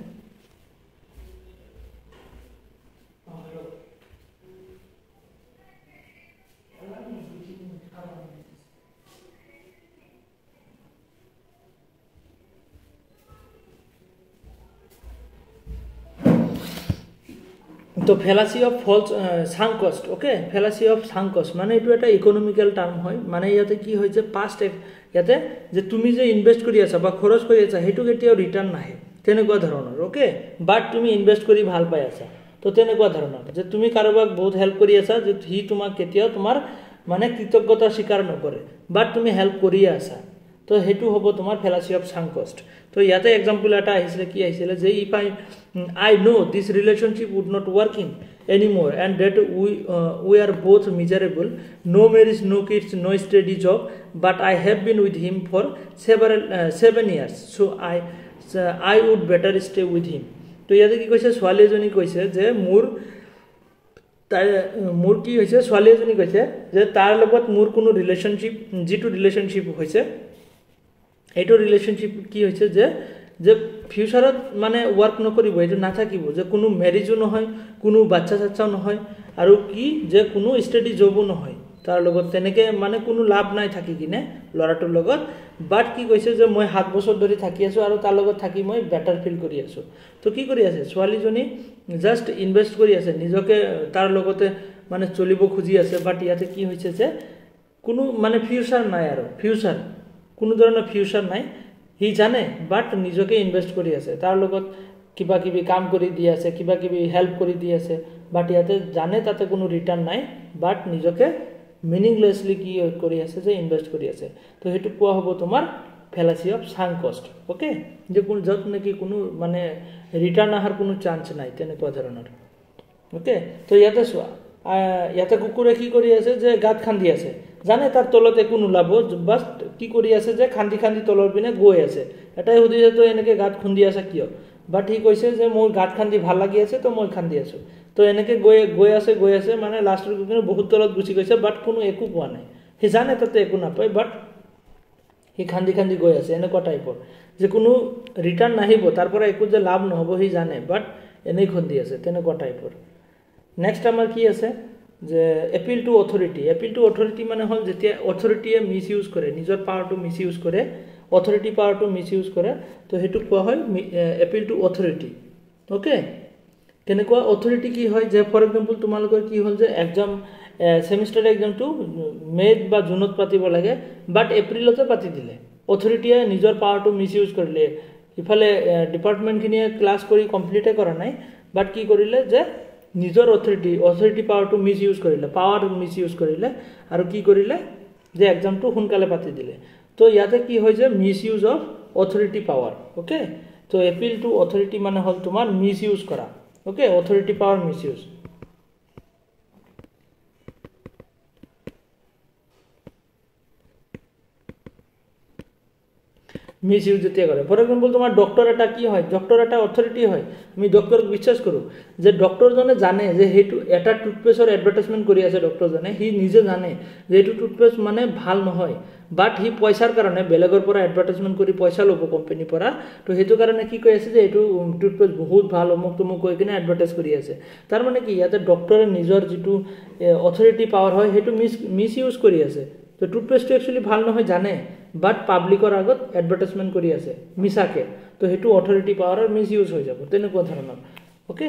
তো ফেলাসি অফ ফলস সাংক কস্ট ওকে ফেলাসি অফ সাংক কস্ট মানে এটু এটা ইকোনমিক্যাল টার্ম হয় মানে ইয়াতে কি হইছে পাস্ট ইয়াতে যে তুমি যে ইনভেস্ট কৰি আছা বা খৰচ কৰি আছা হেতু কেতিয়াও ৰিটাৰ্ণ নাহে তেনেকুৱা ধৰণৰ ওকে বাট তুমি ইনভেস্ট কৰি ভাল পাই আছা তো তেনেকুৱা ধৰণৰ যে তুমি কাৰোবাক বহুত হেল্প কৰি আছা যে হি তোমাক কেতিয়াও তোমাৰ মানে কৃতজ্ঞতা স্বীকাৰ নকৰে বাট তুমি হেল্প কৰি আছা তো হেতু হ'ব তোমাৰ ফেলাসি অফ সাংক কস্ট তো ইয়াতে एग्जांपल এটা আহিছিল কি আহিছিল যে if I know this relationship would not working anymore and that we are both miserable no marriage no kids no steady job but I have been with him for 7 years so I would better stay with him তো ইয়াতে কি কৈছে ছোৱালী এজনী কৈছে যে মোৰ কি হৈছে ছোৱালী এজনী কৈছে যে তাৰ লগত মোৰ কোনো ৰিলেশনশিপ যেটো ৰিলেশনশিপ হৈছে এইটো ৰিলেশনশিপ কি হৈছে যে যে ফিউচাৰত মানে ওয়াৰ্ক নকৰিব এটো না থাকিব যে কোনো ম্যাৰেজও নহয় কোনো বাচ্চা চাচাও নহয় আৰু কি যে কোনো স্টাডি জবও নহয় তাৰ লগত তেনেকে মানে কোনো লাভ নাই থাকি কিনে লৰাটোৰ লগত বাট কি কৈছে যে মই 7 বছৰ ধৰি থাকি আছো আৰু তাৰ লগত থাকি মই বেটাৰ ফিল কৰি আছো তো কি কৰি আছে ছোৱালীজনী জাস্ট ইনভেস্ট কৰি আছে নিজকে তাৰ লগতে মানে চলিব খুজি আছে বাট ইয়াতে কি হৈছে যে কোনো মানে ফিউচাৰ নাই আৰু ফিউচাৰ কোনো ধৰণৰ ফিউচাৰ নাই হি জানে বাট নিজকে ইনভেস্ট কৰি আছে তাৰ লগত কিবা কিবি কাম কৰি দি আছে কিবা কিবি হেল্প কৰি দি আছে বাট ইয়াতে জানে তাতে কোনো ৰিটাৰ্ণ নাই বাট নিজকে মিনিংলেসলি কি কৰি আছে যে ইনভেস্ট কৰি আছে তো হেতু কোৱা হ'ব তোমাৰ ফেলাসি অফ সাংক কস্ট ওকে যে কোন যত নেকি কোনো মানে ৰিটাৰ্ণ আহাৰ কোনো চান্স নাই তেনেকুৱা ধৰণৰ ওকে তো ইয়াতে সোৱা ইয়াতে কুকুৰে কি কৰি আছে যে গাত খান্দি আছে জানে তাৰ তলত একো নুলাব বাস কি কৰি আছে যে খান্দি খান্দি তলৰ পিনে গৈ আছে এটাই হুদিছে তো এনেকে গাত খুন্দি আছে কিয় বাট হি কৈছে যে মোৰ গাত খান্দি ভাল লাগি আছে তো মই খান্দি আছো তো এনেকে গৈ আছে মানে লাষ্টৰ কিনে বহুত তলত গুচি গৈছে বাট কোনো একো পোৱা নাই হি জানে তাতে একো নাপায় বাট হি খান্দি খান্দি গৈ আছে এনেকুৱা টাইপৰ যে কোনো ৰিটাৰ্ণ নাহিব তাৰ পৰা একো যে লাভ নহব হি জানে বাট এনেই খুন্দি আছে তেনেকুৱা টাইপৰ নেক্সট আমাৰ কি আছে যে এপিল টু অথৰিটি মানে হল যেতিয়া অথৰিটিয়ে মিস ইউজ কৰে নিজৰ পাৱাৰটো মিস ইউজ কৰে অথৰিটি পাৱাৰটো মিস ইউজ কৰে তো হেতু কোৱা হয় এপিল টু অথৰিটি ওকে কেনেকুৱা অথৰিটি কি হয় যে ফৰ এক্সাম্পল তোমালোকৰ কি হল যে এক্সাম সেমিস্টাৰ এক্সামটো মে বা জুনত পাতিব লাগে বাট এপ্ৰিলতে পাতি দিলে অথৰিটিয়ে নিজৰ পাৱাৰটো মিস ইউজ কৰিলে ইফালে ডিপাৰ্টমেন্ট খিনিয়ে ক্লাস কৰি কমপ্লিটে কৰা নাই বাট কি কৰিলে যে নিজৰ অথৰিটি পাৱাৰটো মিস ইউজ কৰিলে পাৱাৰ মিস ইউজ কৰিলে আৰু কি কৰিলে যে এক্সামটো হুনকালে পাতি দিলে তো ইয়াতে কি হয় যে miss use of authority power okay তো এপিল টু অথৰিটি মানে হল তোমাৰ মিস ইউজ কৰা okay authority power miss use miss use যেতে করে ফর এক্সাম্পল তোমার ডক্টর এটা কি হয় ডক্টর এটা অথরিটি হয় আমি ডক্টরক বিশ্বাস করু যে ডক্টর জনে জানে যে হেতু এটা টুথপেস্টৰ এডভাৰটাইজমেন্ট কৰি আছে ডক্টর জনে হি নিজে জানে যে এটো টুথপেস্ট মানে ভাল নহয় বাট হি পয়সাৰ কাৰণে বেলেগৰ পৰা এডভাৰটাইজমেন্ট কৰি পয়সা লব কোম্পানীৰ পৰা তো হেতু কাৰণে কি কৈ আছে যে এটো টুথপেস্ট বহুত ভাল অমুক তমুক কৈ কিনে এডভাৰটাইজ কৰি আছে তাৰ মানে কি ইয়াতে ডক্টৰে নিজৰ যেটো অথৰিটি পাৱাৰ হয় হেতু মিস ইউজ কৰি আছে তো টুথপেস্ট एक्चुअली ভাল নহয় জানে বাট পাবলিকৰ আগত এডভাৰটাইজমেন্ট কৰি আছে মিছাকে তো হেতু অথৰিটি পাৱাৰৰ মিস ইউজ হৈ যাব তেনেকুৱা ধৰণৰ ওকে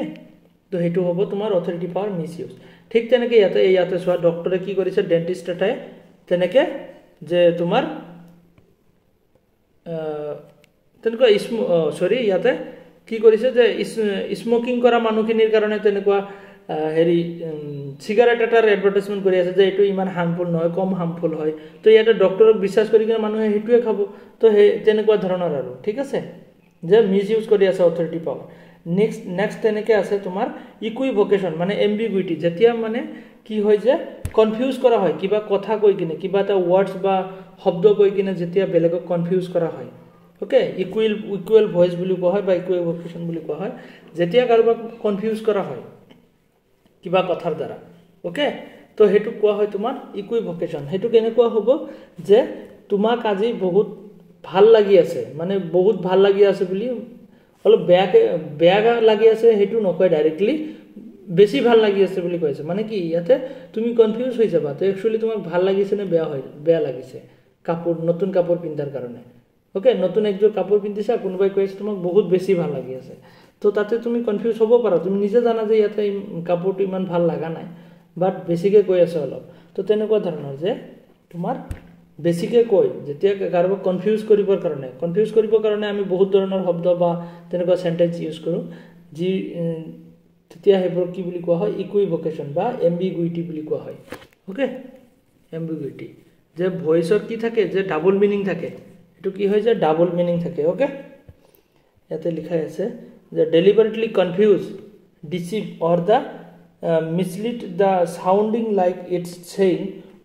তো হেতু হ'ব তোমাৰ অথৰিটি পাৱাৰ মিস ইউজ ঠিক তেনেকে ইয়াতে সোৱা ডক্টৰে কি কৰিছে ডেন্টিষ্ট এটাই তেনেকে যে তোমাৰ তেনেকুৱা সৰি ইয়াতে কি কৰিছে যে স্মোকিং কৰা মানুহখিনিৰ কাৰণে তেনেকুৱা হেৰি চিগাৰেট এটাৰ এডভাৰটাইজমেণ্ট কৰি আছে যে এইটো ইমান হাৰ্মফুল নহয়, কম হাৰ্মফুল হয়, তো ইয়াতে ডক্টৰক বিশ্বাস কৰি কিনে মানুহে সেইটোৱে খাব। তো সেই তেনেকুৱা ধৰণৰ আৰু ঠিক আছে, যে মিছ ইউজ কৰি আছে অথৰিটি পাৱাৰ। নেক্সট তেনেকৈ আছে তোমাৰ ইকুইভোকেশ্যন, মানে এম্বিগুইটি। যেতিয়া মানে কি হয় যে কনফিউজ কৰা হয় কিবা কথা কৈ কিনে, কিবা এটা ৱৰ্ডছ বা শব্দ কৈ কিনে যেতিয়া বেলেগক কনফিউজ কৰা হয়, অ'কে, ইকুৱেল ভইচ বুলি কোৱা হয় বা ইকুইভোকেশ্যন বুলি কোৱা হয়। যেতিয়া কাৰোবাক কনফিউজ কৰা হয় কিবা কথাৰ দ্বাৰা, অ'কে, তো সেইটো কোৱা হয় তোমাৰ ইকুইভোকেশ্যন। সেইটো কেনেকুৱা হ'ব যে তোমাক আজি বহুত ভাল লাগি আছে, মানে বহুত ভাল লাগি আছে বুলি অলপ বেয়া লাগি আছে সেইটো নকয় ডাইৰেক্টলি, বেছি ভাল লাগি আছে বুলি কৈছে। মানে কি ইয়াতে তুমি কনফিউজ হৈ যাবা, তো একচুৱেলি তোমাক ভাল লাগিছে নে বেয়া লাগিছে কাপোৰ, নতুন কাপোৰ পিন্ধাৰ কাৰণে, অ'কে, নতুন একযোৰ কাপোৰ পিন্ধিছা, কোনোবাই কৈ আছে তোমাক বহুত বেছি ভাল লাগি আছে, তো তাতে তুমি কনফিউজ হ'ব পাৰা। তুমি নিজে জানা যে ইয়াতে কাপোৰটো ইমান ভাল লগা নাই, বাট বেছিকৈ কৈ আছে অলপ। তো তেনেকুৱা ধৰণৰ যে তোমাৰ বেছিকৈ কৈ যেতিয়া কাৰোবাক কনফিউজ কৰিবৰ কাৰণে আমি বহুত ধৰণৰ শব্দ বা তেনেকুৱা চেণ্টেন্স ইউজ কৰোঁ, যি তেতিয়া সেইবোৰ কি বুলি কোৱা হয়, ইকুইভোকেশ্যন বা এম্বিগুইটি বুলি কোৱা হয়, অ'কে। এম্বিগুইটি যে ভইচৰ কি থাকে, যে ডাবল মিনিং থাকে, এইটো কি হয় যে ডাবল মিনিং থাকে, অ'কে। ইয়াতে লিখাই আছে যে deliberately confuse, deceive or the mislead the sounding like it's saying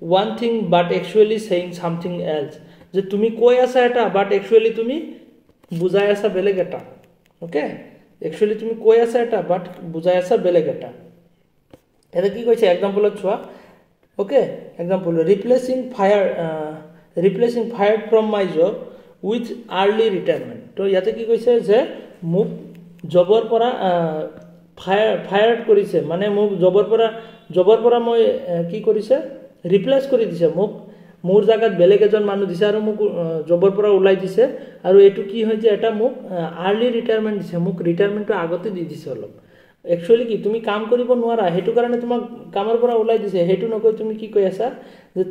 one thing but actually saying something else, যে তুমি কৈ আছা এটা বাট একচুৱেলি তুমি বুজাই আছা বেলেগ এটা, অ'কে, একচুৱেলি তুমি কৈ আছা এটা বাট বুজাই আছা বেলেগ এটা। এটা কি কৈছে এক্সাম্পলত চোৱা, okay, example replacing fire from my job with early retirement. তো ইয়াতে কি কৈছে যে মোক জবৰ পৰা ফায়াৰ কৰিছে, মানে মোক জবৰ পৰা মই কি কৰিছে, ৰিপ্লেচ কৰি দিছে, মোক মোৰ জাগাত বেলেগ এজন মানুহ দিছে আৰু মোক জবৰ পৰা ওলাই দিছে। আৰু এইটো কি হয় যে এটা মোক আৰ্লি ৰিটায়াৰমেণ্ট দিছে, মোক ৰিটায়াৰমেণ্টটো আগতে দি দিছে অলপ। একচুৱেলি কি তুমি কাম কৰিব নোৱাৰা, সেইটো কাৰণে তোমাক কামৰ পৰা ওলাই দিছে, সেইটো নকৈ তুমি কি কৈ আছা যে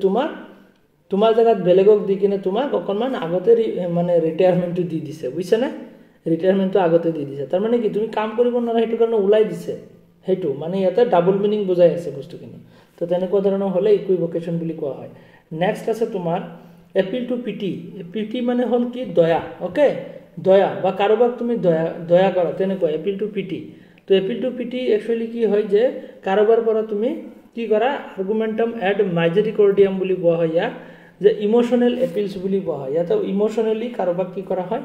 তোমাৰ জাগাত বেলেগক দি কিনে তোমাক অকণমান আগতে মানে ৰিটায়াৰমেণ্টটো দি দিছে, বুজিছানে? ৰিটায়াৰমেণ্টটো আগতে দি দিছে, তাৰমানে কি তুমি কাম কৰিব নোৱাৰা সেইটো কাৰণে ওলাই দিছে, সেইটো মানে ইয়াতে ডাবল মিনিং বুজাই আছে বস্তুখিনি। তো তেনেকুৱা ধৰণৰ হ'লে ইকুইভোকেশ্যন বুলি কোৱা হয়। নেক্সট আছে তোমাৰ এপিল টু পিটি। পিটি মানে হ'ল কি দয়া, অ'কে, দয়া বা কাৰোবাক তুমি দয়া কৰা, তেনেকুৱা এপিল টু পিটি। তো এপিল টু পিটি একচুৱেলি কি হয় যে কাৰোবাৰ পৰা তুমি কি কৰা, আৰ্গুমেণ্টাম এড মাইজেৰিকৰ্ডিয়াম বুলি কোৱা হয় ইয়াক, যে ইম'চনেল এপিলছ বুলি কোৱা হয়। ইয়াতে ইম'চনেলি কাৰোবাক কি কৰা হয়,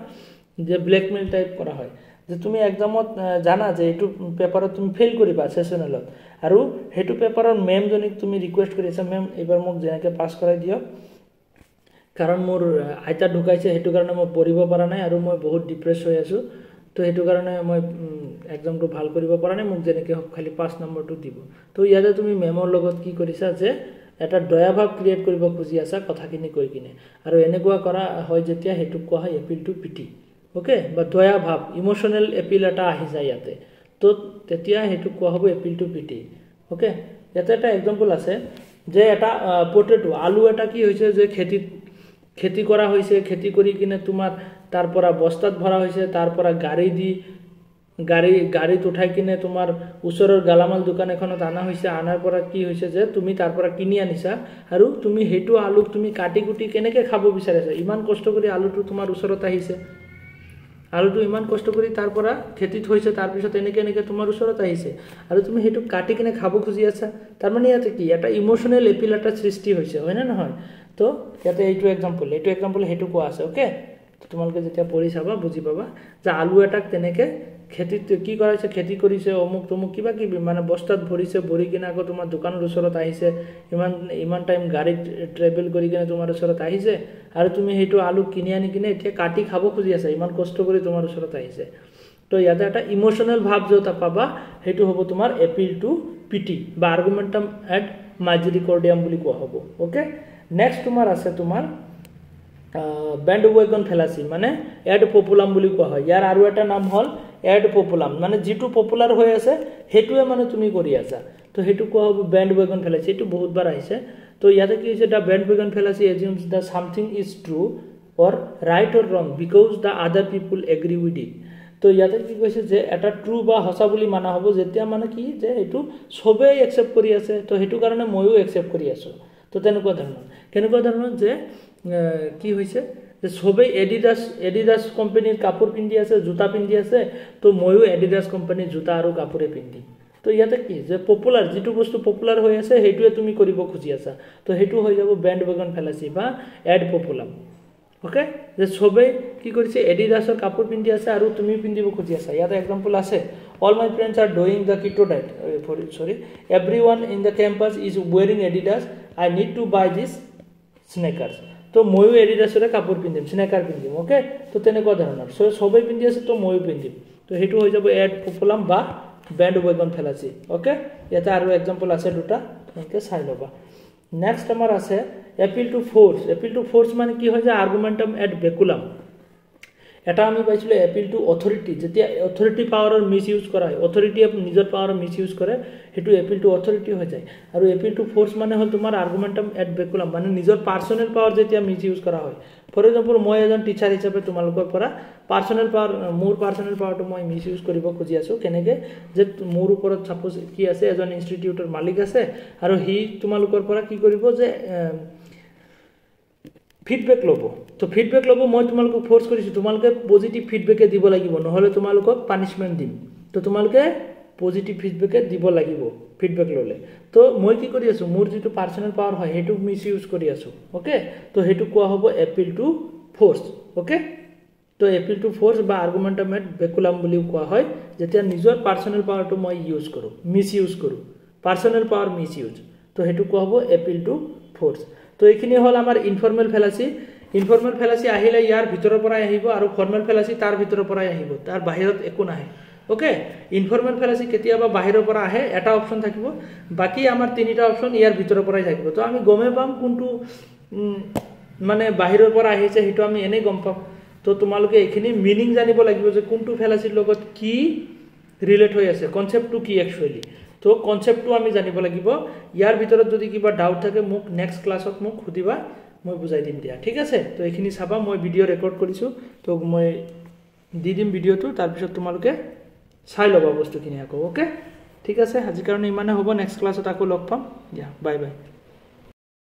যে ব্লেকমেইল টাইপ কৰা হয়, যে তুমি এক্সামত জানা যে এইটো পেপাৰত তুমি ফেইল কৰিবা চেচনেলত, আৰু সেইটো পেপাৰৰ মেমজনীক তুমি ৰিকুৱেষ্ট কৰি আছা, মেম এইবাৰ মোক যেনেকৈ পাছ কৰাই দিয়ক, কাৰণ মোৰ আইতা ঢুকাইছে, সেইটো কাৰণে মই পঢ়িব পৰা নাই আৰু মই বহুত ডিপ্ৰেছ হৈ আছোঁ, তো সেইটো কাৰণে মই এক্সামটো ভাল কৰিব পৰা নাই, মোক যেনেকৈ হওক খালি 5 নম্বৰটো দিব। তো ইয়াতে তুমি মেমৰ লগত কি কৰিছা যে এটা দয়াভাৱ ক্ৰিয়েট কৰিব খুজি আছা কথাখিনি কৈ কিনে, আৰু এনেকুৱা কৰা হয় যেতিয়া সেইটোক কোৱা হয় এপিল টু পিটি, অ'কে, বা দয়া ভাৱ, ইম'চনেল এপিল এটা আহি যায় ইয়াতে, তো তেতিয়া সেইটোক কোৱা হ'ব এপিল টু পিটি, অ'কে। ইয়াতে এটা এক্সাম্পল আছে যে এটা পটেটো, আলু এটা কি হৈছে যে খেতি কৰা হৈছে, খেতি কৰি কিনে তোমাৰ তাৰ পৰা বস্তাত ভৰা হৈছে, তাৰ পৰা গাড়ীত উঠাই কিনে তোমাৰ ওচৰৰ গেলামাল দোকান এখনত অনা হৈছে, আনাৰ পৰা কি হৈছে যে তুমি তাৰ পৰা কিনি আনিছা, আৰু তুমি সেইটো আলুক তুমি কাটি কুটি কেনেকৈ খাব বিচাৰিছা, ইমান কষ্ট কৰি আলুটো তোমাৰ ওচৰত আহিছে, আলুটো ইমান কষ্ট কৰি তাৰ পৰা খেতিত হৈছে, তাৰপিছত এনেকৈ তোমাৰ ওচৰত আহিছে, আৰু তুমি সেইটো কাটি কিনে খাব খুজি আছা, তাৰমানে ইয়াতে কি এটা ইম'চনেল এপিল এটা সৃষ্টি হৈছে, হয়নে নহয়? তো ইয়াতে এইটো এক্সাম্পল সেইটো কোৱা আছে, অ'কে। তোমালোকে যেতিয়া পঢ়ি চাবা বুজি পাবা যে আলু এটাক তেনেকৈ খেতিত কি কৰাইছে, খেতি কৰিছে, অমুক তমুক কিবা কিবি মানে বস্তাত ভৰিছে, ভৰি কিনে আকৌ তোমাৰ দোকানৰ ওচৰত আহিছে, ইমান টাইম গাড়ীত ট্ৰেভেল কৰি কিনে তোমাৰ ওচৰত আহিছে, আৰু তুমি সেইটো আলু কিনি আনি কিনে এতিয়া কাটি খাব খুজি আছা, ইমান কষ্ট কৰি তোমাৰ ওচৰত আহিছে। তো ইয়াতে এটা ইম'চনেল ভাৱ য'ত পাবা সেইটো হ'ব তোমাৰ এপিল টু পিটি বা আৰ্গুমেণ্টাম এড মাইজেৰিকৰ্ডিয়াম বুলি কোৱা হ'ব, অ'কে। নেক্সট তোমাৰ আছে তোমাৰ বেণ্ড ৱেগন ফেলাচি, মানে এড পপুলাম বুলি কোৱা হয়। ইয়াৰ আৰু এটা নাম হ'ল এড পপুলাম, মানে যিটো পপুলাৰ হৈ আছে সেইটোৱে মানে তুমি কৰি আছা, তো সেইটো কোৱা হ'ব বেণ্ড ৱেগন ফেলাচি। এইটো বহুতবাৰ আহিছে। তো ইয়াতে কি হৈছে, the bandwagon fallacy assumes the something is true or right or wrong because the আদাৰ পিপুল এগ্ৰি উইথ ইট। তো ইয়াতে কি কৈছে যে এটা ট্ৰু বা সঁচা বুলি মানা হ'ব যেতিয়া মানে কি যে এইটো সবেই একচেপ্ট কৰি আছে তো সেইটো কাৰণে ময়ো একচেপ্ট কৰি আছো তো তেনেকুৱা ধৰণৰ যে কি হৈছে যে সবেই এডিডাছ কোম্পানীৰ কাপোৰ পিন্ধি আছে জোতা পিন্ধি আছে তো ময়ো এডিডাছ কোম্পানীৰ জোতা আৰু কাপোৰে পিন্ধিম তো ইয়াতে কি যে পপুলাৰ যেটো বস্তু পপুলাৰ হৈ আছে হেইটোৱে তুমি কৰিব খুজি আছা তো হেইটো হৈ যাব বেণ্ড ওয়াগন ফেলাসি বা এড পপুলাম ওকে যে সবেই কি কৰিছে এডিডাছৰ কাপোৰ পিন্ধি আছে আৰু তুমি পিন্ধিব খুজি আছা ইয়াতে এক্সাম্পল আছে all my friends are doing the keto diet everyone in the campus is wearing Adidas I need to buy this sneakers তো ময়ো এডিডাছৰে কাপোৰ পিন্ধিম স্নেকাৰ পিন্ধিম ওকে তো তেনেকুৱা ধৰণৰ সবেই পিন্ধি আছে তো ময়ো পিন্ধিম তো হেইটো হৈ যাব এড পপুলাম বা বেণ্ড ওয়াগন ফেলাসি ওকে ইয়াতে আৰু এক্সাম্পল আছে দুটা তোমাকে চাই লবা নেক্সট আমাৰ আছে appeal to force মানে কি হয় যে আর্গুমেন্টাম এড বেকুলাম এটা আমি পাইছিলো appeal to authority যেতিয়া authority পাৱাৰৰ মিস ইউজ কৰা হয় authority নিজৰ পাৱাৰৰ মিস ইউজ কৰে হেতু appeal to authority হৈ যায় আৰু appeal to force মানে হল তোমাৰ আৰ্গুমেন্টাম এড বেকুলাম মানে নিজৰ পাৰ্সোনাল পাৱাৰ যেতিয়া মিস ইউজ কৰা হয় ফৰ এক্সাম্পল মই এজন টিচাৰ হিচাপে তোমালোকৰ পৰা পাৰ্সোনাল পাৱাৰ মোৰ পাৰ্সোনাল পাৱাৰটো মই মিস ইউজ কৰিব খুজি আছো কেনেকে যে মোৰ ওপৰত সাপোজ কি আছে এজন ইনষ্টিটিউটৰ মালিক আছে আৰু হি তোমালোকৰ পৰা কি কৰিব যে ফিডব্যাক লব তো ফিডব্যাক লব মই তোমালোকক ফোৰ্স কৰিছো তোমালোকে পজিটিভ ফিডব্যাক দিব লাগিব নহলে তোমালোকক পানিশমেন্ট দিম তো তোমালোকে পজিটিভ ফিডব্যাক দিব লাগিব ফিডব্যাক ললে তো মই কি কৰি আছো মোৰ যেটো পাৰ্সোনাল পাৱাৰ হয় হেতু মিস ইউজ কৰি আছো ওকে তো হেতু কোৱা হ'ব appeal to force ওকে তো appeal to force বা আর্গুমেন্টাম এড বেকুলাম বুলি কোৱা হয় যেতিয়া নিজৰ পাৰ্সোনাল পাৱাৰটো মই ইউজ কৰো মিস ইউজ কৰো পাৰ্সোনাল পাৱাৰ মিস ইউজ তো হেতু কোৱা হ'ব appeal to force তো এইখিনি হল আমাৰ ইনফৰ্মাল ফেলাসি আহিলে ইয়াৰ ভিতৰৰ পৰা আহিব আৰু ফৰ্মাল ফেলাসি তাৰ ভিতৰৰ পৰা আহিব তাৰ বাহিৰত একো নাহে ওকে ইনফৰ্মাল ফেলাসি কেতিয়াবা বাহিৰৰ পৰা আহে এটা অপচন থাকিব বাকি আমাৰ তিনিটা অপচন ইয়াৰ ভিতৰৰ পৰাই থাকিব তো আমি গমে পাম কোনটো মানে বাহিৰৰ পৰা আহিছে হেতু আমি এনে গম পাম তো তোমালোকে এইখিনি মিনিং জানিব লাগিব যে কোনটো ফেলাসিৰ লগত কি ৰিলেট হৈ আছে কনসেপ্টটো কি একচুয়ালি তো কনসেপ্টটো আমি জানিব লাগিব ইয়াৰ ভিতৰত যদি কিবা ডাউট থাকে মোক নেক্সট ক্লাছত মোক খুদিবা মই বুজাই দিম দিয়া ঠিক আছে তো এইখিনি চাবা মই ভিডিও ৰেকৰ্ড কৰিছো তো মই দি দিম ভিডিওটো তাৰ পিছত তোমালোকে চাই লবা বস্তুখিনি আকৌ ওকে ঠিক আছে আজি কাৰণে ইমানে হ'ব নেক্সট ক্লাছত আকৌ লগ পাম দিয়া বাই বাই